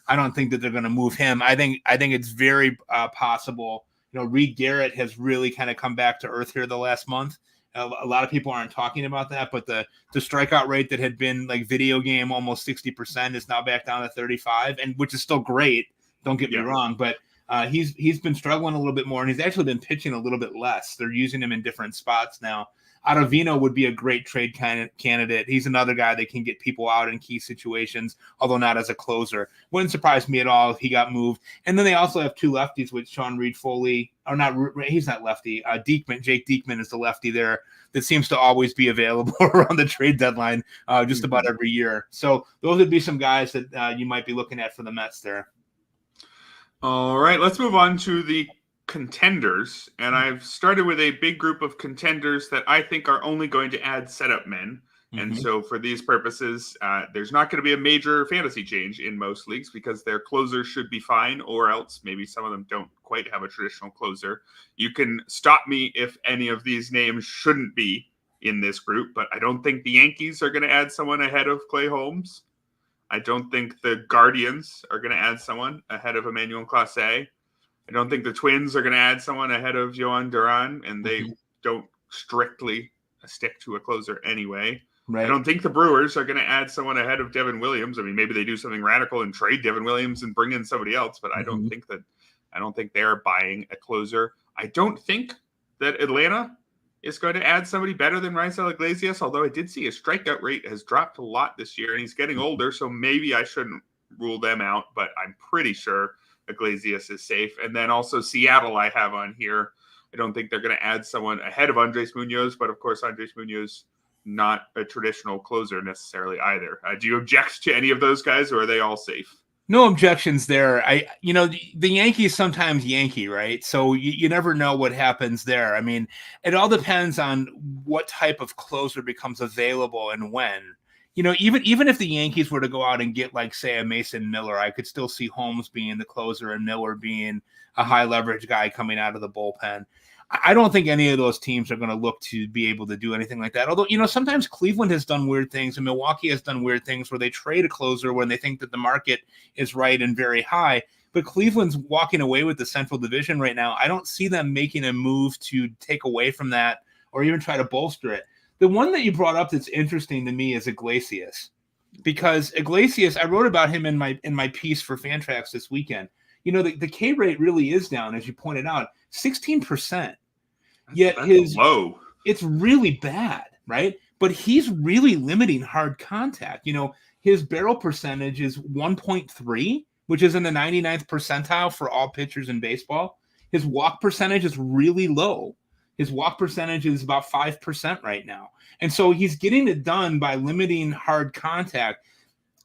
I don't think that they're going to move him. I think it's very possible. Reed Garrett has really kind of come back to earth here the last month. A lot of people aren't talking about that, but the strikeout rate that had been like video game almost 60% is now back down to 35, and which is still great. Don't get me wrong, but he's been struggling a little bit more, and he's actually been pitching a little bit less. They're using him in different spots now. Ottavino would be a great trade candidate. He's another guy that can get people out in key situations, although not as a closer. Wouldn't surprise me at all if he got moved. And then they also have 2 lefties with Sean Reed-Foley. Or not, he's not lefty. Jake Diekman is the lefty there that seems to always be available around the trade deadline just about every year. So those would be some guys that you might be looking at for the Mets there. All right, let's move on to the contenders, and I've started with a big group of contenders that I think are only going to add setup men. And so for these purposes, there's not going to be a major fantasy change in most leagues because their closers should be fine, or else maybe some of them don't quite have a traditional closer. You can stop me if any of these names shouldn't be in this group, but I don't think the Yankees are going to add someone ahead of Clay Holmes. I don't think the Guardians are going to add someone ahead of Emmanuel Clase. I don't think the Twins are going to add someone ahead of Yohan Duran, and they don't strictly stick to a closer anyway. Right. I don't think the Brewers are going to add someone ahead of Devin Williams. I mean, maybe they do something radical and trade Devin Williams and bring in somebody else, but I don't think that I don't think they're buying a closer. I don't think that Atlanta is going to add somebody better than Raisel Iglesias, although I did see his strikeout rate has dropped a lot this year, and he's getting older, so maybe I shouldn't rule them out, but I'm pretty sure Iglesias is safe. And then also Seattle I have on here. I don't think they're going to add someone ahead of Andres Munoz, but of course Andres Munoz not a traditional closer necessarily either. Do you object to any of those guys, or are they all safe? No objections there. The Yankees sometimes Yankee, right? So you never know what happens there. I mean, it all depends on what type of closer becomes available and when. Even if the Yankees were to go out and get, like, say, a Mason Miller, I could still see Holmes being the closer and Miller being a high leverage guy coming out of the bullpen. I don't think any of those teams are going to look to be able to do anything like that. Although, sometimes Cleveland has done weird things and Milwaukee has done weird things where they trade a closer when they think that the market is right and very high. But Cleveland's walking away with the Central Division right now. I don't see them making a move to take away from that or even try to bolster it. The one that you brought up that's interesting to me is Iglesias, because Iglesias, I wrote about him in my piece for Fantrax this weekend. The K rate really is down, as you pointed out, 16%. Yet that's low. It's really bad, right? But he's really limiting hard contact. His barrel percentage is 1.3, which is in the 99th percentile for all pitchers in baseball. His walk percentage is really low. His walk percentage is about 5% right now. And so he's getting it done by limiting hard contact,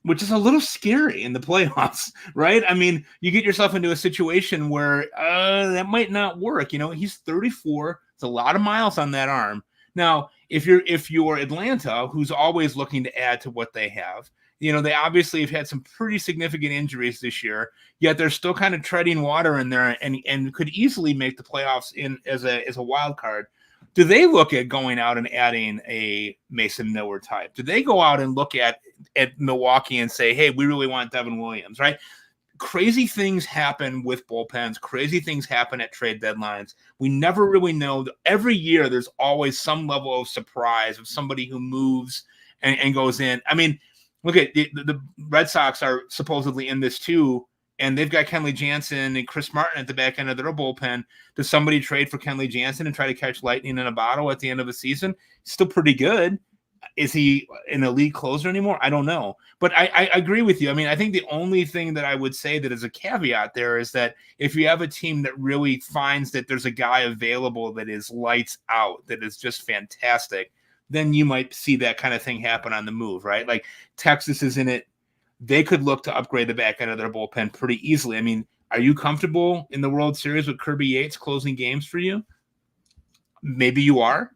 which is a little scary in the playoffs, right? I mean, you get yourself into a situation where that might not work. He's 34. It's a lot of miles on that arm. Now, if you're Atlanta, who's always looking to add to what they have, they obviously have had some pretty significant injuries this year, yet they're still kind of treading water in there and could easily make the playoffs in as a wild card. Do they look at going out and adding a Mason Miller type? Do they go out and look at Milwaukee and say, hey, we really want Devin Williams, right? Crazy things happen with bullpens. Crazy things happen at trade deadlines. We never really know. Every year, there's always some level of surprise of somebody who moves and goes in. I mean, look at the Red Sox are supposedly in this too, and they've got Kenley Jansen and Chris Martin at the back end of their bullpen. Does somebody trade for Kenley Jansen and try to catch lightning in a bottle at the end of the season? Still pretty good. Is he an elite closer anymore? I don't know. But I agree with you. I mean, I think the only thing that I would say that is a caveat there is that if you have a team that really finds that there's a guy available that is lights out, that is just fantastic, then you might see that kind of thing happen on the move, right? Like Texas is in it. They could look to upgrade the back end of their bullpen pretty easily. I mean, are you comfortable in the World Series with Kirby Yates closing games for you? Maybe you are.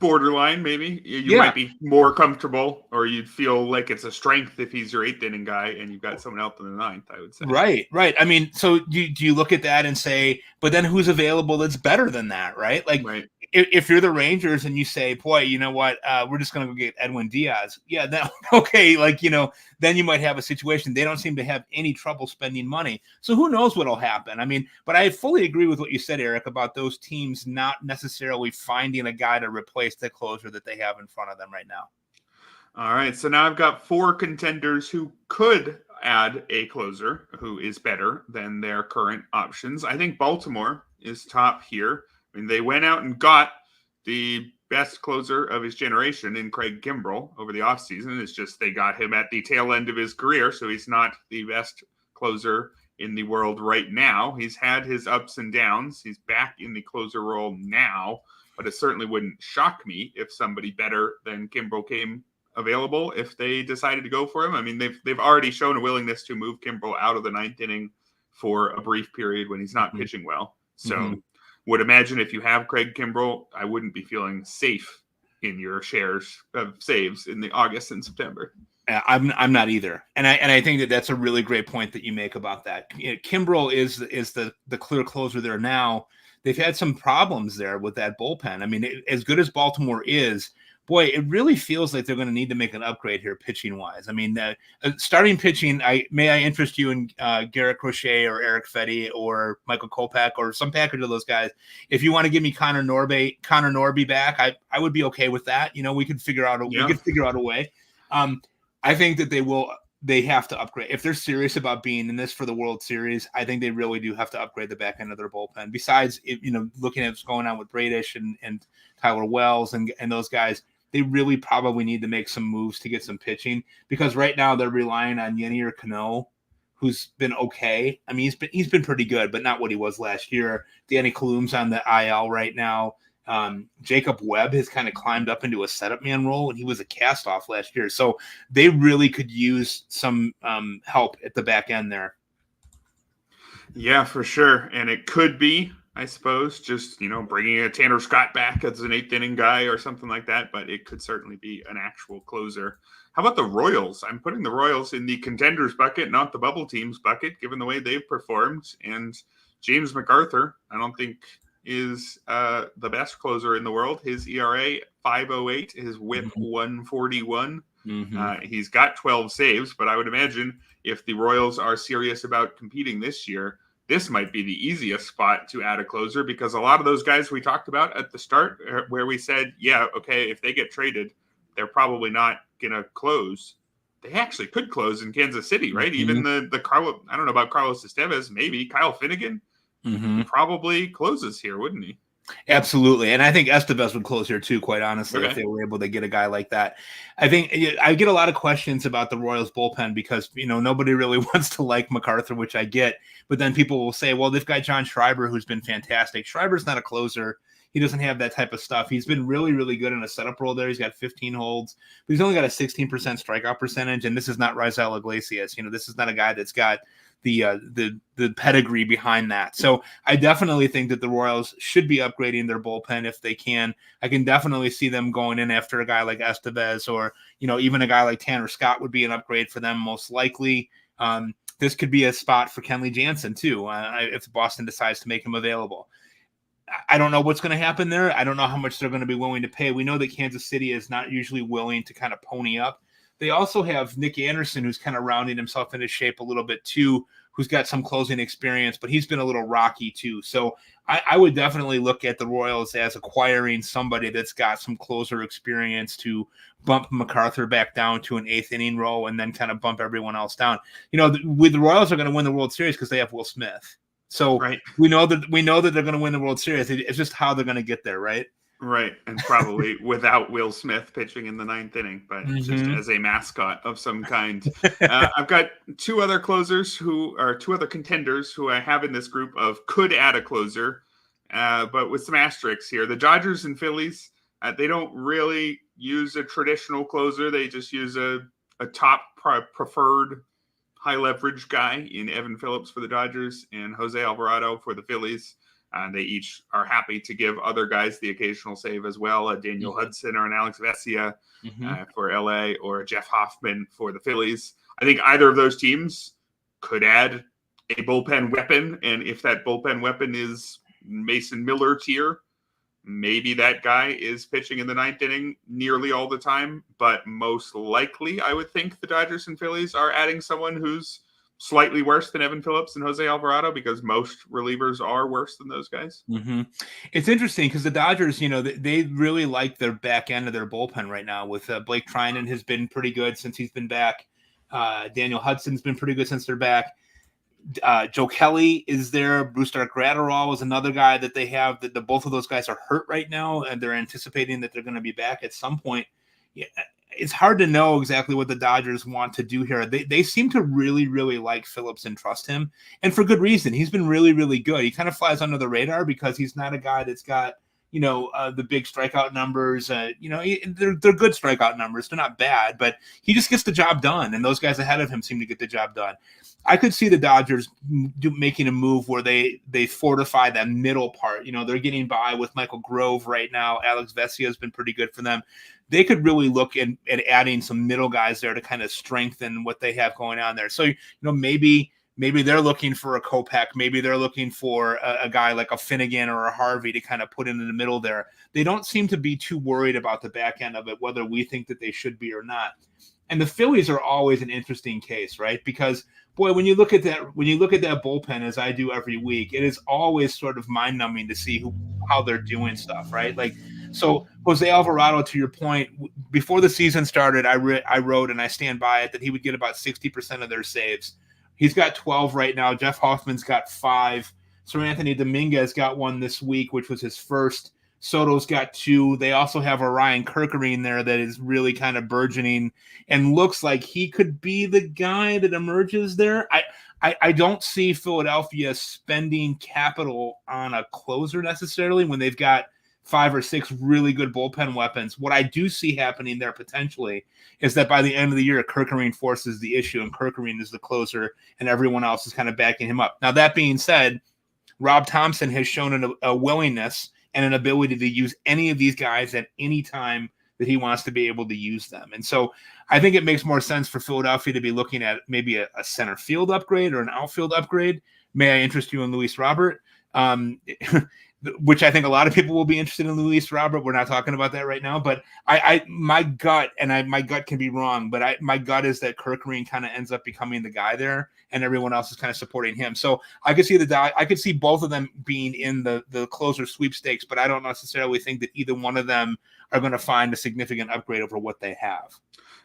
Borderline, maybe. You might be more comfortable, or you'd feel like it's a strength if he's your 8th inning guy and you've got someone else in the 9th, I would say. Right. I mean, so do you look at that and say, but then who's available that's better than that, right? Like, right. If you're the Rangers and you say, boy, you know what, we're just going to go get Edwin Diaz. Yeah, okay. Like, then you might have a situation. They don't seem to have any trouble spending money. So who knows what'll happen? I mean, but I fully agree with what you said, Erik, about those teams not necessarily finding a guy to replace the closer that they have in front of them right now. All right. So now I've got 4 contenders who could add a closer who is better than their current options. I think Baltimore is top here. I mean, they went out and got the best closer of his generation in Craig Kimbrell over the offseason. It's just they got him at the tail end of his career, so he's not the best closer in the world right now. He's had his ups and downs. He's back in the closer role now, but it certainly wouldn't shock me if somebody better than Kimbrell came available if they decided to go for him. I mean, they've already shown a willingness to move Kimbrell out of the 9th inning for a brief period when he's not pitching well. So would imagine if you have Craig Kimbrell, I wouldn't be feeling safe in your shares of saves in the August and September. I'm not either, and I think that's a really great point that you make about that. Kimbrell is the clear closer there now. They've had some problems there with that bullpen. I mean, as good as Baltimore is, boy, it really feels like they're going to need to make an upgrade here pitching wise. I mean, starting pitching, may I interest you in Garrett Crochet or Eric Fetty or Michael Kopech or some package of those guys. If you want to give me Connor Norby back, I would be okay with that. We could figure out a way. I think that they will they have to upgrade. If they're serious about being in this for the World Series, I think they really do have to upgrade the back end of their bullpen. Besides, looking at what's going on with Bradish and Tyler Wells and those guys, they really probably need to make some moves to get some pitching, because right now they're relying on Yennier Cano, who's been okay. I mean, he's been pretty good, but not what he was last year. Danny Kalum's on the IL right now. Jacob Webb has kind of climbed up into a setup man role, and he was a cast off last year. So they really could use some help at the back end there. Yeah, for sure. And it could be, I suppose, just, bringing a Tanner Scott back as an 8th inning guy or something like that, but it could certainly be an actual closer. How about the Royals? I'm putting the Royals in the contenders bucket, not the bubble teams bucket, given the way they've performed. And James MacArthur, I don't think is the best closer in the world. His ERA 5.08, his WHIP 141. He's got 12 saves, but I would imagine if the Royals are serious about competing this year, this might be the easiest spot to add a closer, because a lot of those guys we talked about at the start, where we said, yeah, okay, if they get traded, they're probably not going to close. They actually could close in Kansas City, right? Even the Carlos, I don't know about Carlos Estevez, maybe Kyle Finnegan. He probably closes here, wouldn't he? Absolutely. And I think Estevez would close here too, quite honestly, if they were able to get a guy like that. I think I get a lot of questions about the Royals bullpen because, nobody really wants to like MacArthur, which I get. But then people will say, well, they've got John Schreiber, who's been fantastic. Schreiber's not a closer. He doesn't have that type of stuff. He's been really, really good in a setup role there. He's got 15 holds, but he's only got a 16% strikeout percentage. And this is not Raisel Iglesias. This is not a guy that's got the pedigree behind that. So I definitely think that the Royals should be upgrading their bullpen if they can. I can definitely see them going in after a guy like Estevez, or, even a guy like Tanner Scott would be an upgrade for them most likely. This could be a spot for Kenley Jansen too, if Boston decides to make him available. I don't know what's going to happen there. I don't know how much they're going to be willing to pay. We know that Kansas City is not usually willing to kind of pony up. They also have Nick Anderson, who's kind of rounding himself into shape a little bit too, who's got some closing experience, but he's been a little rocky too. So I would definitely look at the Royals as acquiring somebody that's got some closer experience to bump MacArthur back down to an 8th inning role and then kind of bump everyone else down. With the Royals are going to win the World Series because they have Will Smith. So we know that they're going to win the World Series. It's just how they're going to get there, right? Right, and probably without Will Smith pitching in the 9th inning, but just as a mascot of some kind. I've got two other contenders who I have in this group of could add a closer, but with some asterisks here. The Dodgers and Phillies, they don't really use a traditional closer. They just use a top preferred high leverage guy in Evan Phillips for the Dodgers and Jose Alvarado for the Phillies. They each are happy to give other guys the occasional save as well. A Daniel Hudson or an Alex Vesia for LA, or a Jeff Hoffman for the Phillies. I think either of those teams could add a bullpen weapon. And if that bullpen weapon is Mason Miller tier, maybe that guy is pitching in the 9th inning nearly all the time. But most likely, I would think the Dodgers and Phillies are adding someone who's slightly worse than Evan Phillips and Jose Alvarado, because most relievers are worse than those guys. It's interesting because the Dodgers, they really like their back end of their bullpen right now. With Blake Trinan has been pretty good since he's been back. Daniel Hudson's been pretty good since they're back. Joe Kelly is there. Brusdar Graterol is another guy that they have. That both of those guys are hurt right now, and they're anticipating that they're going to be back at some point. Yeah, it's hard to know exactly what the Dodgers want to do here. They seem to really, really like Phillips and trust him, and for good reason. He's been really, really good. He kind of flies under the radar because he's not a guy that's got the big strikeout numbers. They're good strikeout numbers. They're not bad, but he just gets the job done, and those guys ahead of him seem to get the job done. I could see the Dodgers making a move where they fortify that middle part. They're getting by with Michael Grove right now. Alex Vesia has been pretty good for them. They could really look at adding some middle guys there to kind of strengthen what they have going on there. So, maybe they're looking for a Kopech. Maybe they're looking for a guy like a Finnegan or a Harvey to kind of put in the middle there. They don't seem to be too worried about the back end of it, whether we think that they should be or not. And the Phillies are always an interesting case, right? Because boy, when you look at that bullpen, as I do every week, it is always sort of mind-numbing to see how they're doing stuff, right? Like So Jose Alvarado, to your point, before the season started, I wrote, and I stand by it, that he would get about 60% of their saves. He's got 12 right now. Jeff Hoffman's got 5. Sir Anthony Dominguez got 1 this week, which was his first. Soto's got 2. They also have a Ryan Kerkering there that is really kind of burgeoning and looks like he could be the guy that emerges there. I don't see Philadelphia spending capital on a closer necessarily when they've got 5 or 6 really good bullpen weapons. What I do see happening there potentially is that by the end of the year, Kerkering forces the issue and Kerkering is the closer and everyone else is kind of backing him up. Now, that being said, Rob Thompson has shown a willingness and an ability to use any of these guys at any time that he wants to be able to use them. And so I think it makes more sense for Philadelphia to be looking at maybe a center field upgrade or an outfield upgrade. May I interest you in Luis Robert? Which I think a lot of people will be interested in Luis Robert. We're not talking about that right now, but my gut, and my gut can be wrong, but my gut is that Kerkering kind of ends up becoming the guy there, and everyone else is kind of supporting him. So I could see both of them being in the closer sweepstakes, but I don't necessarily think that either one of them are going to find a significant upgrade over what they have.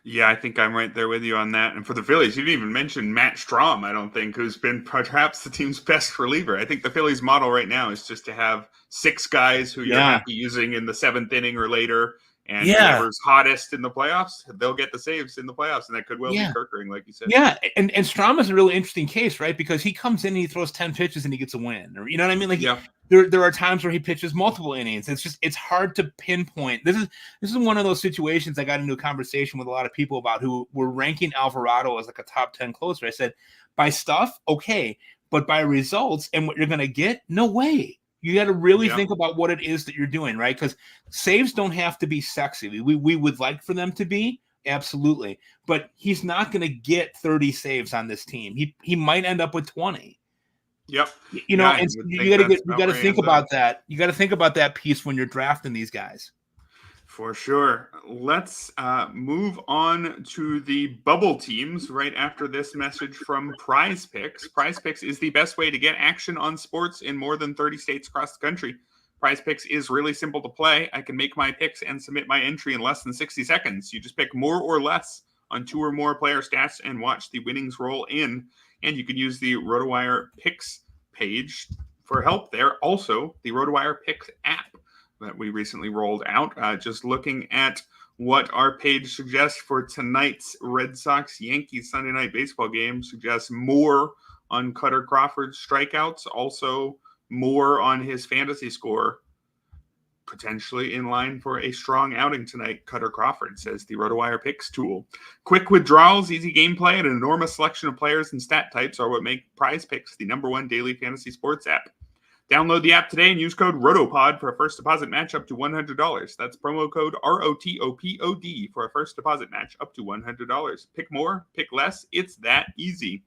Yeah, I think I'm right there with you on that. And for the Phillies, you didn't even mention Matt Strahm, I don't think, who's been perhaps the team's best reliever. I think the Phillies model right now is just to have 6 guys who you're happy using in the 7th inning or later. And whoever's hottest in the playoffs, they'll get the saves in the playoffs. And that could well be Kerkering, like you said. Yeah, and Strahm is a really interesting case, right? Because he comes in and he throws 10 pitches and he gets a win. Or, you know what I mean? Like, there are times where he pitches multiple innings. It's hard to pinpoint. This is one of those situations I got into a conversation with a lot of people about who were ranking Alvarado as like a top 10 closer. I said, by stuff, okay, but by results and what you're going to get, no way. You got to really think about what it is that you're doing, right? Because saves don't have to be sexy. We would like for them to be, absolutely. But he's not going to get 30 saves on this team. He might end up with 20. Yep. You know, and you got to think about that. You got to think about that piece when you're drafting these guys. For sure. Let's move on to the bubble teams right after this message from Prize Picks. Prize Picks is the best way to get action on sports in more than 30 states across the country. Prize Picks is really simple to play. I can make my picks and submit my entry in less than 60 seconds. You just pick more or less on 2 or more player stats and watch the winnings roll in. And you can use the RotoWire Picks page for help there. Also, the RotoWire Picks app that we recently rolled out. Just looking at what our page suggests for tonight's Red Sox-Yankees Sunday night baseball game suggests more on Cutter Crawford's strikeouts, also more on his fantasy score, potentially in line for a strong outing tonight. Cutter Crawford, says the RotoWire Picks tool. Quick withdrawals, easy gameplay, and an enormous selection of players and stat types are what make Prize Picks the #1 daily fantasy sports app. Download the app today and use code ROTOPOD for a first deposit match up to $100. That's promo code ROTOPOD for a first deposit match up to $100. Pick more, pick less. It's that easy.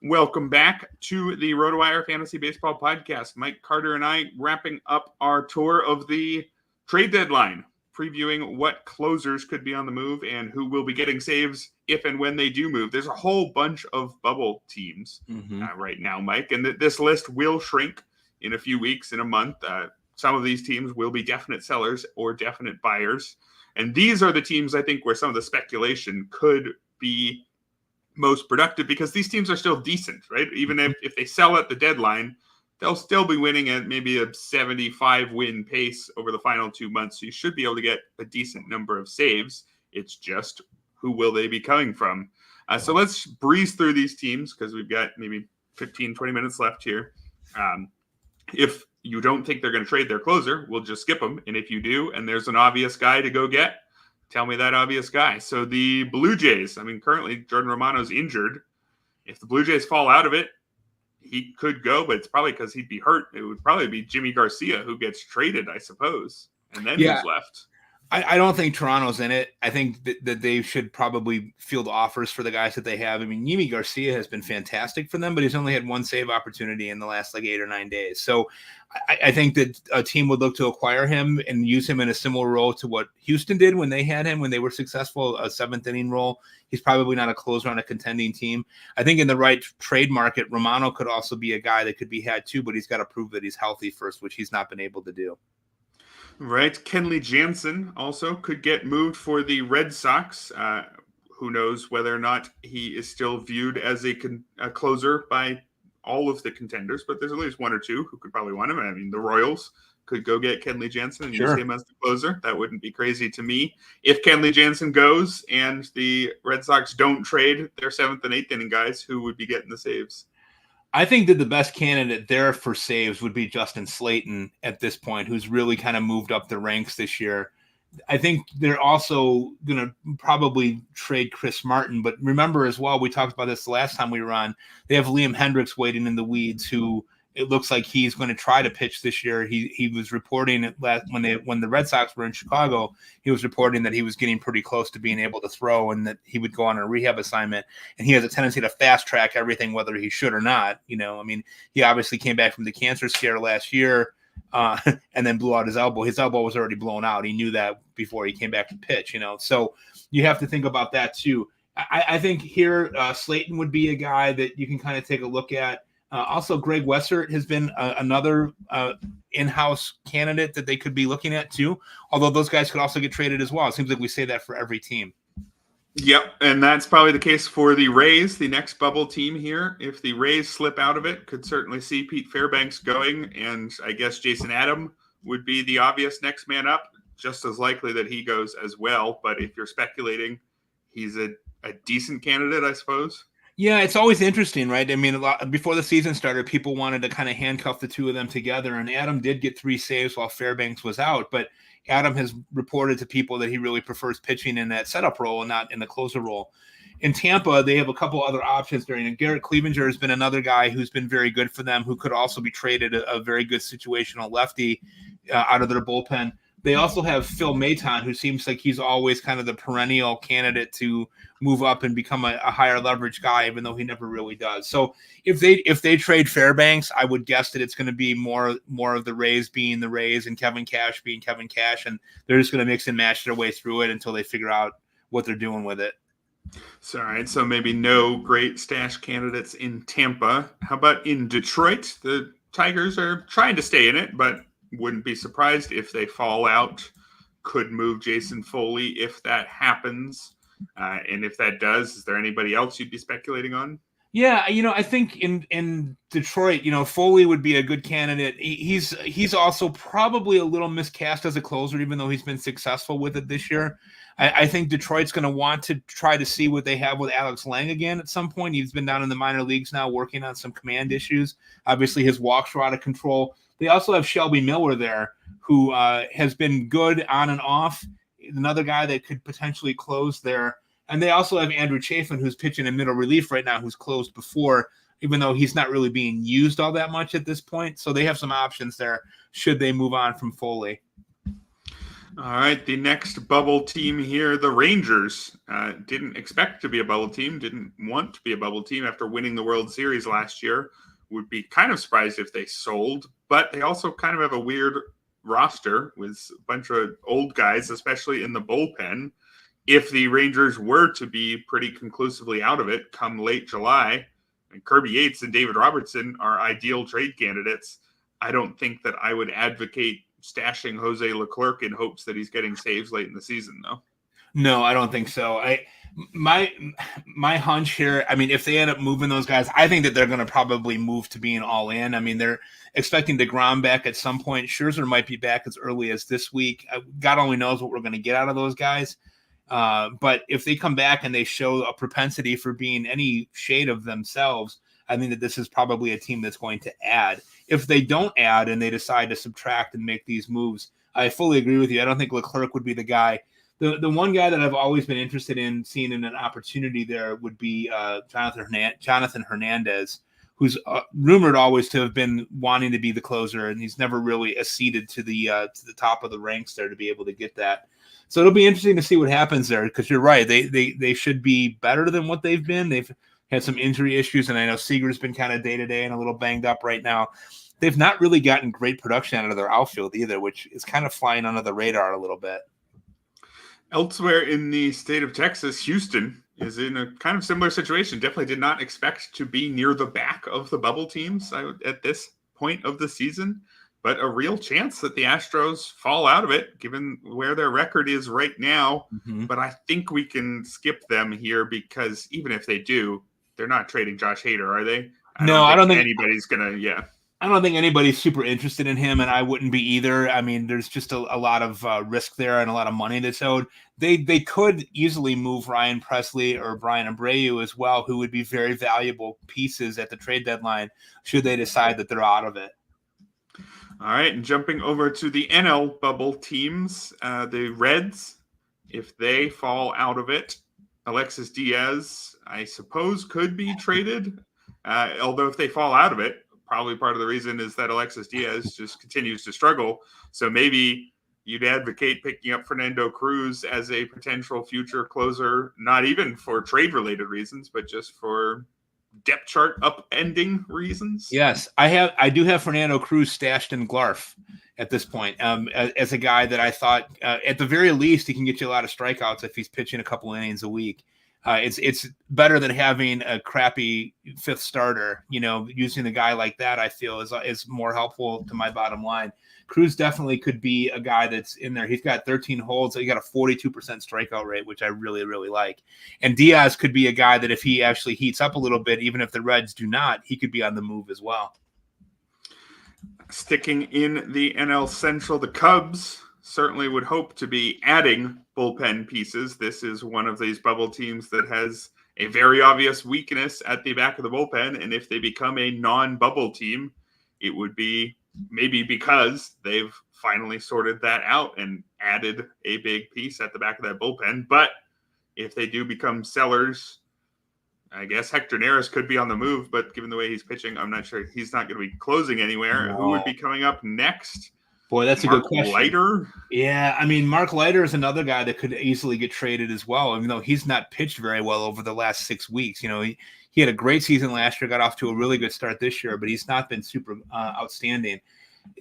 Welcome back to the RotoWire Fantasy Baseball Podcast. Mike Carter and I wrapping up our tour of the trade deadline, previewing what closers could be on the move and who will be getting saves if and when they do move. There's a whole bunch of bubble teams right now, Mike, and this list will shrink in a few weeks, in a month. Some of these teams will be definite sellers or definite buyers. And these are the teams, I think, where some of the speculation could be most productive because these teams are still decent, right? Even if they sell at the deadline, they'll still be winning at maybe a 75 win pace over the final 2 months. So you should be able to get a decent number of saves. It's just who will they be coming from? So let's breeze through these teams because we've got maybe 15, 20 minutes left here. If you don't think they're going to trade their closer, we'll just skip them. And if you do, and there's an obvious guy to go get, tell me that obvious guy. So the Blue Jays, currently Jordan Romano's injured. If the Blue Jays fall out of it, he could go, but it's probably because he'd be hurt. It would probably be Jimmy Garcia who gets traded, I suppose. And then who's left? I don't think Toronto's in it. I think that they should probably field offers for the guys that they have. Yimi Garcia has been fantastic for them, but he's only had 1 save opportunity in the last 8 or 9 days. So I think that a team would look to acquire him and use him in a similar role to what Houston did when they had him, when they were successful, a 7th inning role. He's probably not a closer on a contending team. I think in the right trade market, Romano could also be a guy that could be had too, but he's got to prove that he's healthy first, which he's not been able to do. Right. Kenley Jansen also could get moved for the Red Sox. Who knows whether or not he is still viewed as a closer by all of the contenders, but there's at least one or two who could probably want him. I mean, the Royals could go get Kenley Jansen and use him as the closer. That wouldn't be crazy to me. If Kenley Jansen goes and the Red Sox don't trade their 7th and 8th inning guys, who would be getting the saves? I think that the best candidate there for saves would be Justin Slayton at this point, who's really kind of moved up the ranks this year. I think they're also going to probably trade Chris Martin. But remember as well, we talked about this the last time we were on, they have Liam Hendricks waiting in the weeds, who it looks like he's going to try to pitch this year. He was reporting when the Red Sox were in Chicago, he was reporting that he was getting pretty close to being able to throw and that he would go on a rehab assignment. And he has a tendency to fast track everything, whether he should or not. You know, I mean, he obviously came back from the cancer scare last year and then blew out his elbow. His elbow was already blown out. He knew that before he came back to pitch, you know. So you have to think about that too. I think here Slayton would be a guy that you can kind of take a look at. Also, Greg Wessert has been another in-house candidate that they could be looking at too, although those guys could also get traded as well. It seems like we say that for every team. Yep, and that's probably the case for the Rays, the next bubble team here. If the Rays slip out of it, could certainly see Pete Fairbanks going, and I guess Jason Adam would be the obvious next man up, just as likely that he goes as well. But if you're speculating, he's a decent candidate, I suppose. Yeah, it's always interesting, right? I mean, before the season started, people wanted to kind of handcuff the two of them together, and Adam did get 3 saves while Fairbanks was out, but Adam has reported to people that he really prefers pitching in that setup role and not in the closer role. In Tampa, they have a couple other options during it. Garrett Cleavinger has been another guy who's been very good for them, who could also be traded, a very good situational lefty out of their bullpen. They also have Phil Maton, who seems like he's always kind of the perennial candidate to move up and become a higher leverage guy, even though he never really does. So if they trade Fairbanks, I would guess that it's going to be more of the Rays being the Rays and Kevin Cash being Kevin Cash, and they're just going to mix and match their way through it until they figure out what they're doing with it. So, all right, so maybe no great stash candidates in Tampa. How about in Detroit? The Tigers are trying to stay in it, but wouldn't be surprised if they fall out. Could move Jason Foley if that happens. And if that does, is there anybody else you'd be speculating on? Yeah, I think in Detroit, Foley would be a good candidate. He's also probably a little miscast as a closer, even though he's been successful with it this year. I think Detroit's going to want to try to see what they have with Alex Lang again at some point. He's been down in the minor leagues now working on some command issues. Obviously, his walks were out of control. They also have Shelby Miller there, who has been good on and off. Another guy that could potentially close there. And they also have Andrew Chafin, who's pitching in middle relief right now, who's closed before, even though he's not really being used all that much at this point. So they have some options there should they move on from Foley. All right, the next bubble team here, the Rangers, didn't expect to be a bubble team, didn't want to be a bubble team after winning the World Series last year. Would be kind of surprised if they sold, but they also kind of have a weird roster with a bunch of old guys, especially in the bullpen. If the Rangers were to be pretty conclusively out of it come late July, and Kirby Yates and David Robertson are ideal trade candidates, I don't think that I would advocate stashing Jose Leclerc in hopes that he's getting saves late in the season, though. No, I don't think so. My hunch here, I mean, if they end up moving those guys, I think that they're going to probably move to being all in. I mean, they're expecting DeGrom back at some point. Scherzer might be back as early as this week. God only knows what we're going to get out of those guys. But if they come back and they show a propensity for being any shade of themselves, I think that this is probably a team that's going to add. If they don't add and they decide to subtract and make these moves, I fully agree with you. I don't think Leclerc would be the guy. The one guy that I've always been interested in seeing in an opportunity there would be Jonathan Hernandez, who's rumored always to have been wanting to be the closer, and he's never really acceded to the top of the ranks there to be able to get that. So it'll be interesting to see what happens there, because you're right. They should be better than what they've been. They've had some injury issues, and I know Seager's been kind of day-to-day and a little banged up right now. They've not really gotten great production out of their outfield either, which is kind of flying under the radar a little bit. Elsewhere in the state of Texas, Houston is in a kind of similar situation. Definitely did not expect to be near the back of the bubble teams at this point of the season. but a real chance that the Astros fall out of it, given where their record is right now. Mm-hmm. But I think we can skip them here because even if they do, they're not trading Josh Hader, are they? I don't think anybody's going to, I don't think anybody's super interested in him, and I wouldn't be either. I mean, there's just a lot of risk there and a lot of money that's owed. They could easily move Ryan Presley or Brian Abreu as well, who would be very valuable pieces at the trade deadline should they decide that they're out of it. All right, and jumping over to the NL bubble teams, the Reds, if they fall out of it, Alexis Diaz, I suppose, could be traded. Although if they fall out of it, probably part of the reason is that Alexis Diaz just continues to struggle. So maybe you'd advocate picking up Fernando Cruz as a potential future closer, not even for trade-related reasons, but just for depth chart upending reasons. Yes, I do have Fernando Cruz stashed in Glarf at this point as a guy that I thought at the very least he can get you a lot of strikeouts if he's pitching a couple innings a week. It's better than having a crappy fifth starter. Using a guy like that, I feel is more helpful to my bottom line. Cruz definitely could be a guy that's in there. He's got 13 holds. So he got a 42% strikeout rate, which I really, really like. And Diaz could be a guy that if he actually heats up a little bit, even if the Reds do not, he could be on the move as well. Sticking in the NL Central, the Cubs certainly would hope to be adding bullpen pieces. This is one of these bubble teams that has a very obvious weakness at the back of the bullpen. And if they become a non-bubble team, it would be maybe because they've finally sorted that out and added a big piece at the back of that bullpen. But if they do become sellers, I guess Hector Neris could be on the move, but given the way he's pitching, I'm not sure he's not going to be closing anywhere. No. Who would be coming up next? Boy, that's Mark a good question. Leiter? Yeah, I mean, Mark Leiter is another guy that could easily get traded as well, even though he's not pitched very well over the last 6 weeks. He had a great season last year, got off to a really good start this year, but he's not been super outstanding.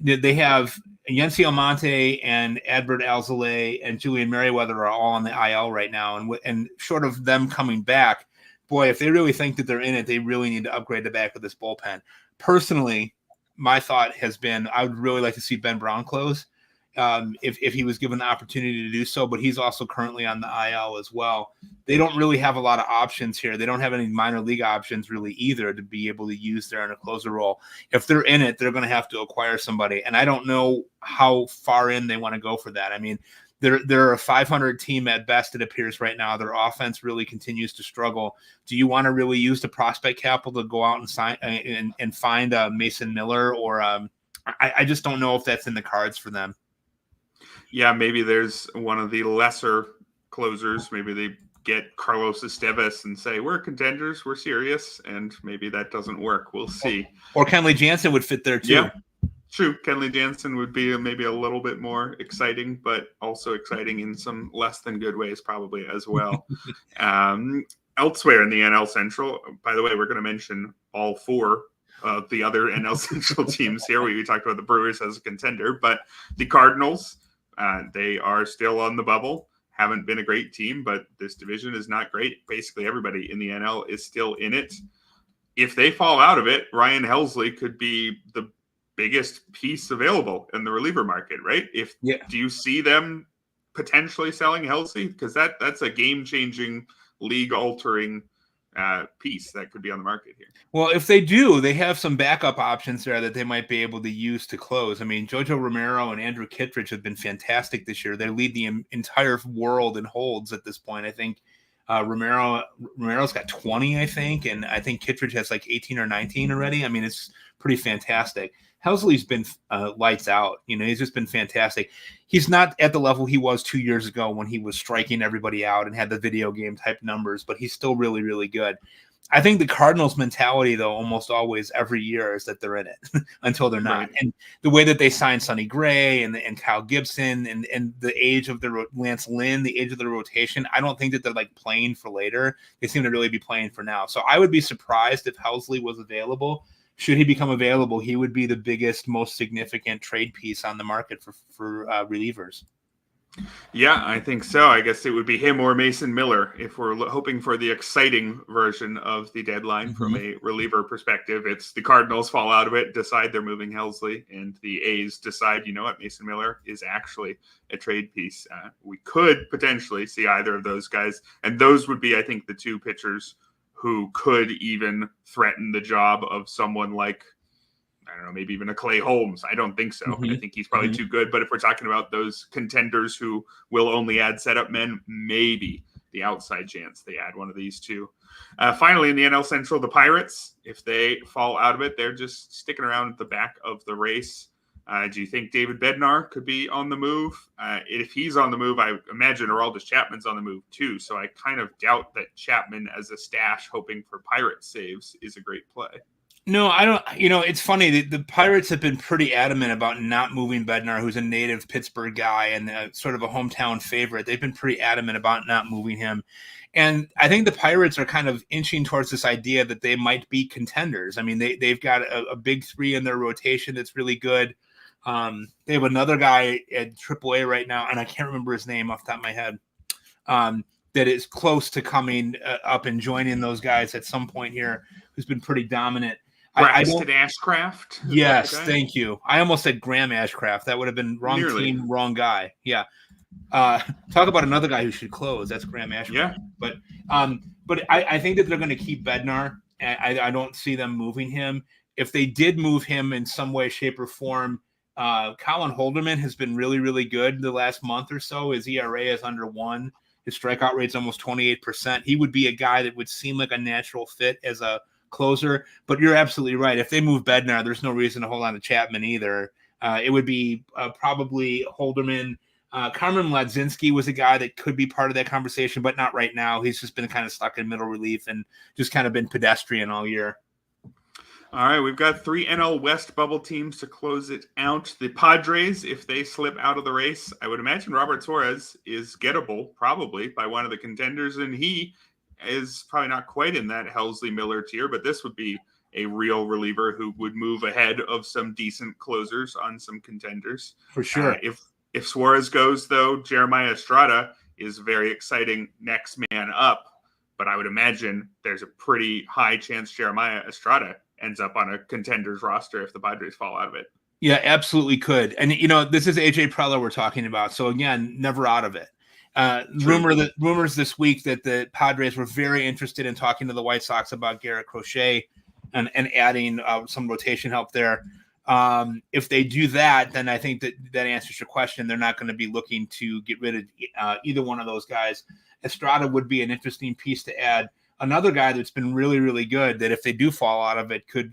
They have Yency Almonte and Adbert Alzolay and Julian Merriweather are all on the IL right now, and short of them coming back, boy, if they really think that they're in it, they really need to upgrade the back of this bullpen. Personally, my thought has been I would really like to see Ben Brown close if he was given the opportunity to do so, but he's also currently on the IL as well. They don't really have a lot of options here. They don't have any minor league options really either to be able to use there in a closer role. If they're in it, they're going to have to acquire somebody, and I don't know how far in they want to go for that. I mean, they're a 500 team at best, it appears right now. Their offense really continues to struggle. Do you want to really use the prospect capital to go out and sign and find Mason Miller, or I just don't know if that's in the cards for them. Yeah, maybe there's one of the lesser closers. Maybe they get Carlos Esteves and say, we're contenders, we're serious, and maybe that doesn't work. We'll see. Or Kenley Jansen would fit there too. Yeah. True. Kenley Jansen would be maybe a little bit more exciting, but also exciting in some less than good ways probably as well. Elsewhere in the NL Central, by the way, we're going to mention all four of the other NL Central teams here. We talked about the Brewers as a contender, but the Cardinals, they are still on the bubble. Haven't been a great team, but this division is not great. Basically, everybody in the NL is still in it. If they fall out of it, Ryan Helsley could be the biggest piece available in the reliever market, right? Do you see them potentially selling Helsley? Because that's a game-changing, league-altering piece that could be on the market here. Well, if they do, they have some backup options there that they might be able to use to close. I mean, Jojo Romero and Andrew Kittredge have been fantastic this year. They lead the entire world in holds at this point. I think Romero's got 20, I think, and I think Kittredge has like 18 or 19 already. I mean, it's pretty fantastic. Helsley's been lights out. He's just been fantastic. He's not at the level he was 2 years ago when he was striking everybody out and had the video game type numbers, but he's still really, really good. I think the Cardinals mentality, though, almost always every year is that they're in it until they're not. Right. And the way that they signed Sonny Gray and Kyle Gibson and the age of the Lance Lynn, the age of the rotation, I don't think that they're like playing for later. They seem to really be playing for now. So I would be surprised if Helsley was available. Should he become available, he would be the biggest, most significant trade piece on the market for relievers. Yeah, I think so. I guess it would be him or Mason Miller if we're hoping for the exciting version of the deadline from a reliever perspective. It's the Cardinals fall out of it, decide they're moving Helsley, and the A's decide, you know what, Mason Miller is actually a trade piece. We could potentially see either of those guys, and those would be, I think, the two pitchers who could even threaten the job of someone like, I don't know, maybe even a Clay Holmes. I don't think so. I think he's probably too good. But if we're talking about those contenders who will only add setup men, maybe the outside chance they add one of these two. Finally, in the NL Central, the Pirates, if they fall out of it, they're just sticking around at the back of the race. Do you think David Bednar could be on the move? If he's on the move, I imagine Aroldis Chapman's on the move too. So I kind of doubt that Chapman as a stash hoping for Pirate saves is a great play. No, I don't. It's funny. The Pirates have been pretty adamant about not moving Bednar, who's a native Pittsburgh guy and sort of a hometown favorite. They've been pretty adamant about not moving him. And I think the Pirates are kind of inching towards this idea that they might be contenders. I mean, they've got a big three in their rotation that's really good. They have another guy at AAA right now, and I can't remember his name off the top of my head, that is close to coming up and joining those guys at some point here, who's been pretty dominant. Braxton Ashcraft. Yes, thank you. I almost said Graham Ashcraft. That would have been wrong team, wrong guy. Yeah. Talk about another guy who should close. That's Graham Ashcraft. Yeah. But I think that they're going to keep Bednar. I don't see them moving him. If they did move him in some way, shape, or form, Colin Holderman has been really, really good the last month or so. His ERA is under 1. His strikeout rate's almost 28%. He would be a guy that would seem like a natural fit as a closer, but you're absolutely right. If they move Bednar, there's no reason to hold on to Chapman either. It would be probably Holderman. Carmen Ladzinski was a guy that could be part of that conversation, but not right now. He's just been kind of stuck in middle relief and just kind of been pedestrian all year. All right, we've got 3 NL West bubble teams to close it out. The Padres, if they slip out of the race, I would imagine Robert Suarez is gettable probably by one of the contenders, and he is probably not quite in that Helsley Miller tier, but this would be a real reliever who would move ahead of some decent closers on some contenders. For sure. If Suarez goes, though, Jeremiah Estrada is very exciting next man up, but I would imagine there's a pretty high chance Jeremiah Estrada ends up on a contenders roster if the Padres fall out of it. Yeah, absolutely could. And, this is AJ Preller we're talking about. So, again, never out of it. Rumors this week that the Padres were very interested in talking to the White Sox about Garrett Crochet and adding some rotation help there. If they do that, then I think that answers your question. They're not going to be looking to get rid of either one of those guys. Estrada would be an interesting piece to add. Another guy that's been really, really good that if they do fall out of it could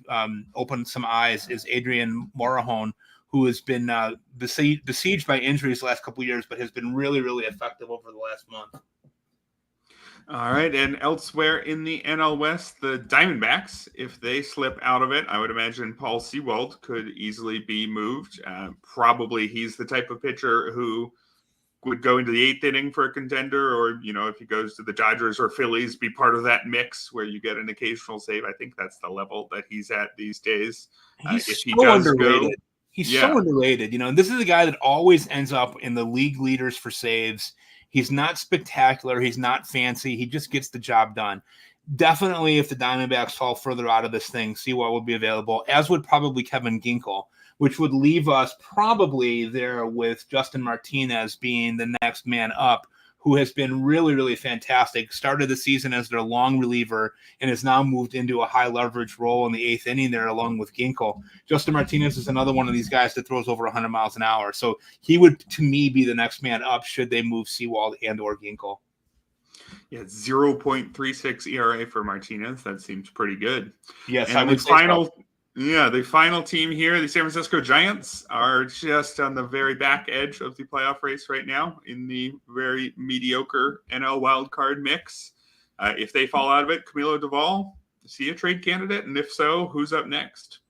open some eyes is Adrian Morejon, who has been besieged by injuries the last couple of years, but has been really, really effective over the last month. All right, and elsewhere in the NL West, the Diamondbacks, if they slip out of it, I would imagine Paul Sewald could easily be moved. Probably he's the type of pitcher who would go into the 8th inning for a contender, or, if he goes to the Dodgers or Phillies, be part of that mix where you get an occasional save. I think that's the level that he's at these days. He's so underrated. He's so underrated, and this is a guy that always ends up in the league leaders for saves. He's not spectacular. He's not fancy. He just gets the job done. Definitely, if the Diamondbacks fall further out of this thing, Sewald will be available, as would probably Kevin Ginkel, which would leave us probably there with Justin Martinez being the next man up, who has been really, really fantastic. Started the season as their long reliever and has now moved into a high leverage role in the 8th inning there along with Ginkel. Justin Martinez is another one of these guys that throws over 100 miles an hour. So he would, to me, be the next man up should they move Sewald and or Ginkel. Yeah, 0.36 ERA for Martinez. That seems pretty good. Yes, and I would say so. The final team here, the San Francisco Giants, are just on the very back edge of the playoff race right now in the very mediocre NL wildcard mix. If they fall out of it, Camilo Doval, is he a trade candidate? And if so, who's up next?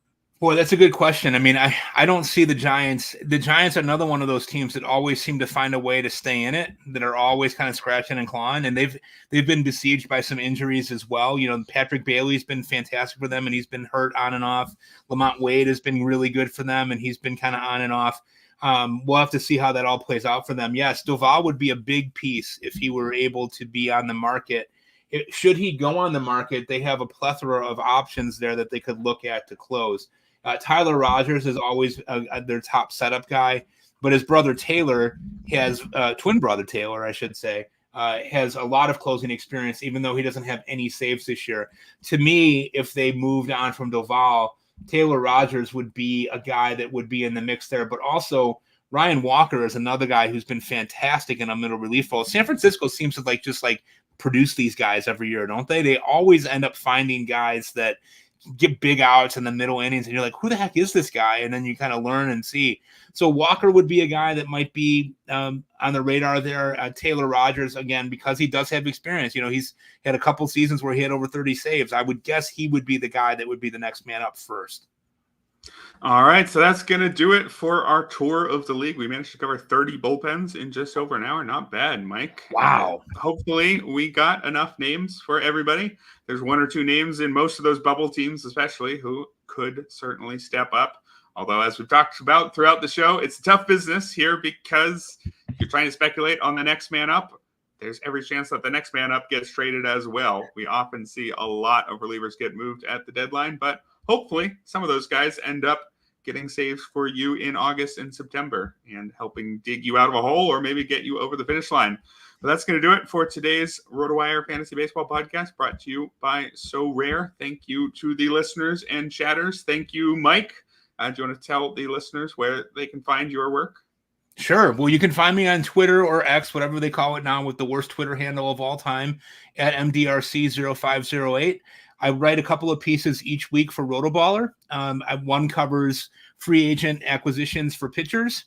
Boy, that's a good question. I mean, I don't see the Giants. The Giants are another one of those teams that always seem to find a way to stay in it, that are always kind of scratching and clawing, and they've been besieged by some injuries as well. Patrick Bailey's been fantastic for them, and he's been hurt on and off. Lamont Wade has been really good for them, and he's been kind of on and off. We'll have to see how that all plays out for them. Yes, Doval would be a big piece if he were able to be on the market. Should he go on the market, they have a plethora of options there that they could look at to close. Tyler Rogers is always their top setup guy, but his brother Taylor has twin brother Taylor, I should say, has a lot of closing experience, even though he doesn't have any saves this year. To me, if they moved on from Doval, Taylor Rogers would be a guy that would be in the mix there, but also Ryan Walker is another guy who's been fantastic in a middle relief role. San Francisco seems to just produce these guys every year, don't they? They always end up finding guys that get big outs in the middle innings, and you're like, who the heck is this guy? And then you kind of learn and see. So Walker would be a guy that might be on the radar there. Taylor Rogers, again, because he does have experience. He's had a couple seasons where he had over 30 saves. I would guess he would be the guy that would be the next man up first. All right, so that's going to do it for our tour of the league. We managed to cover 30 bullpens in just over an hour. Not bad, Mike. Wow. Hopefully we got enough names for everybody. There's one or two names in most of those bubble teams, especially, who could certainly step up. Although, as we've talked about throughout the show, it's a tough business here because if you're trying to speculate on the next man up, there's every chance that the next man up gets traded as well. We often see a lot of relievers get moved at the deadline, but hopefully some of those guys end up getting saves for you in August and September and helping dig you out of a hole or maybe get you over the finish line. But that's going to do it for today's RotoWire Fantasy Baseball podcast brought to you by So Rare. Thank you to the listeners and chatters. Thank you, Mike. Do you want to tell the listeners where they can find your work? Sure. Well, you can find me on Twitter or X, whatever they call it now, with the worst Twitter handle of all time, at MDRC0508. I write a couple of pieces each week for RotoBaller. One covers free agent acquisitions for pitchers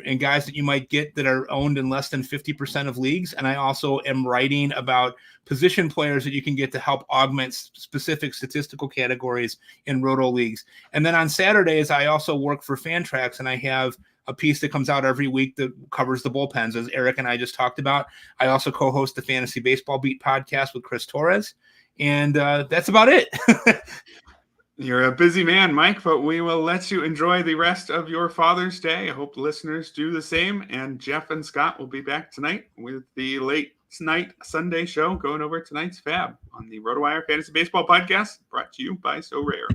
and guys that you might get that are owned in less than 50% of leagues. And I also am writing about position players that you can get to help augment specific statistical categories in Roto leagues. And then on Saturdays, I also work for Fantrax, and I have a piece that comes out every week that covers the bullpens, as Erik and I just talked about. I also co-host the Fantasy Baseball Beat podcast with Chris Torres. And that's about it. You're a busy man, Mike, but we will let you enjoy the rest of your Father's Day. I hope listeners do the same. And Jeff and Scott will be back tonight with the late night Sunday show going over tonight's fab on the RotoWire Fantasy Baseball podcast brought to you by So Rare.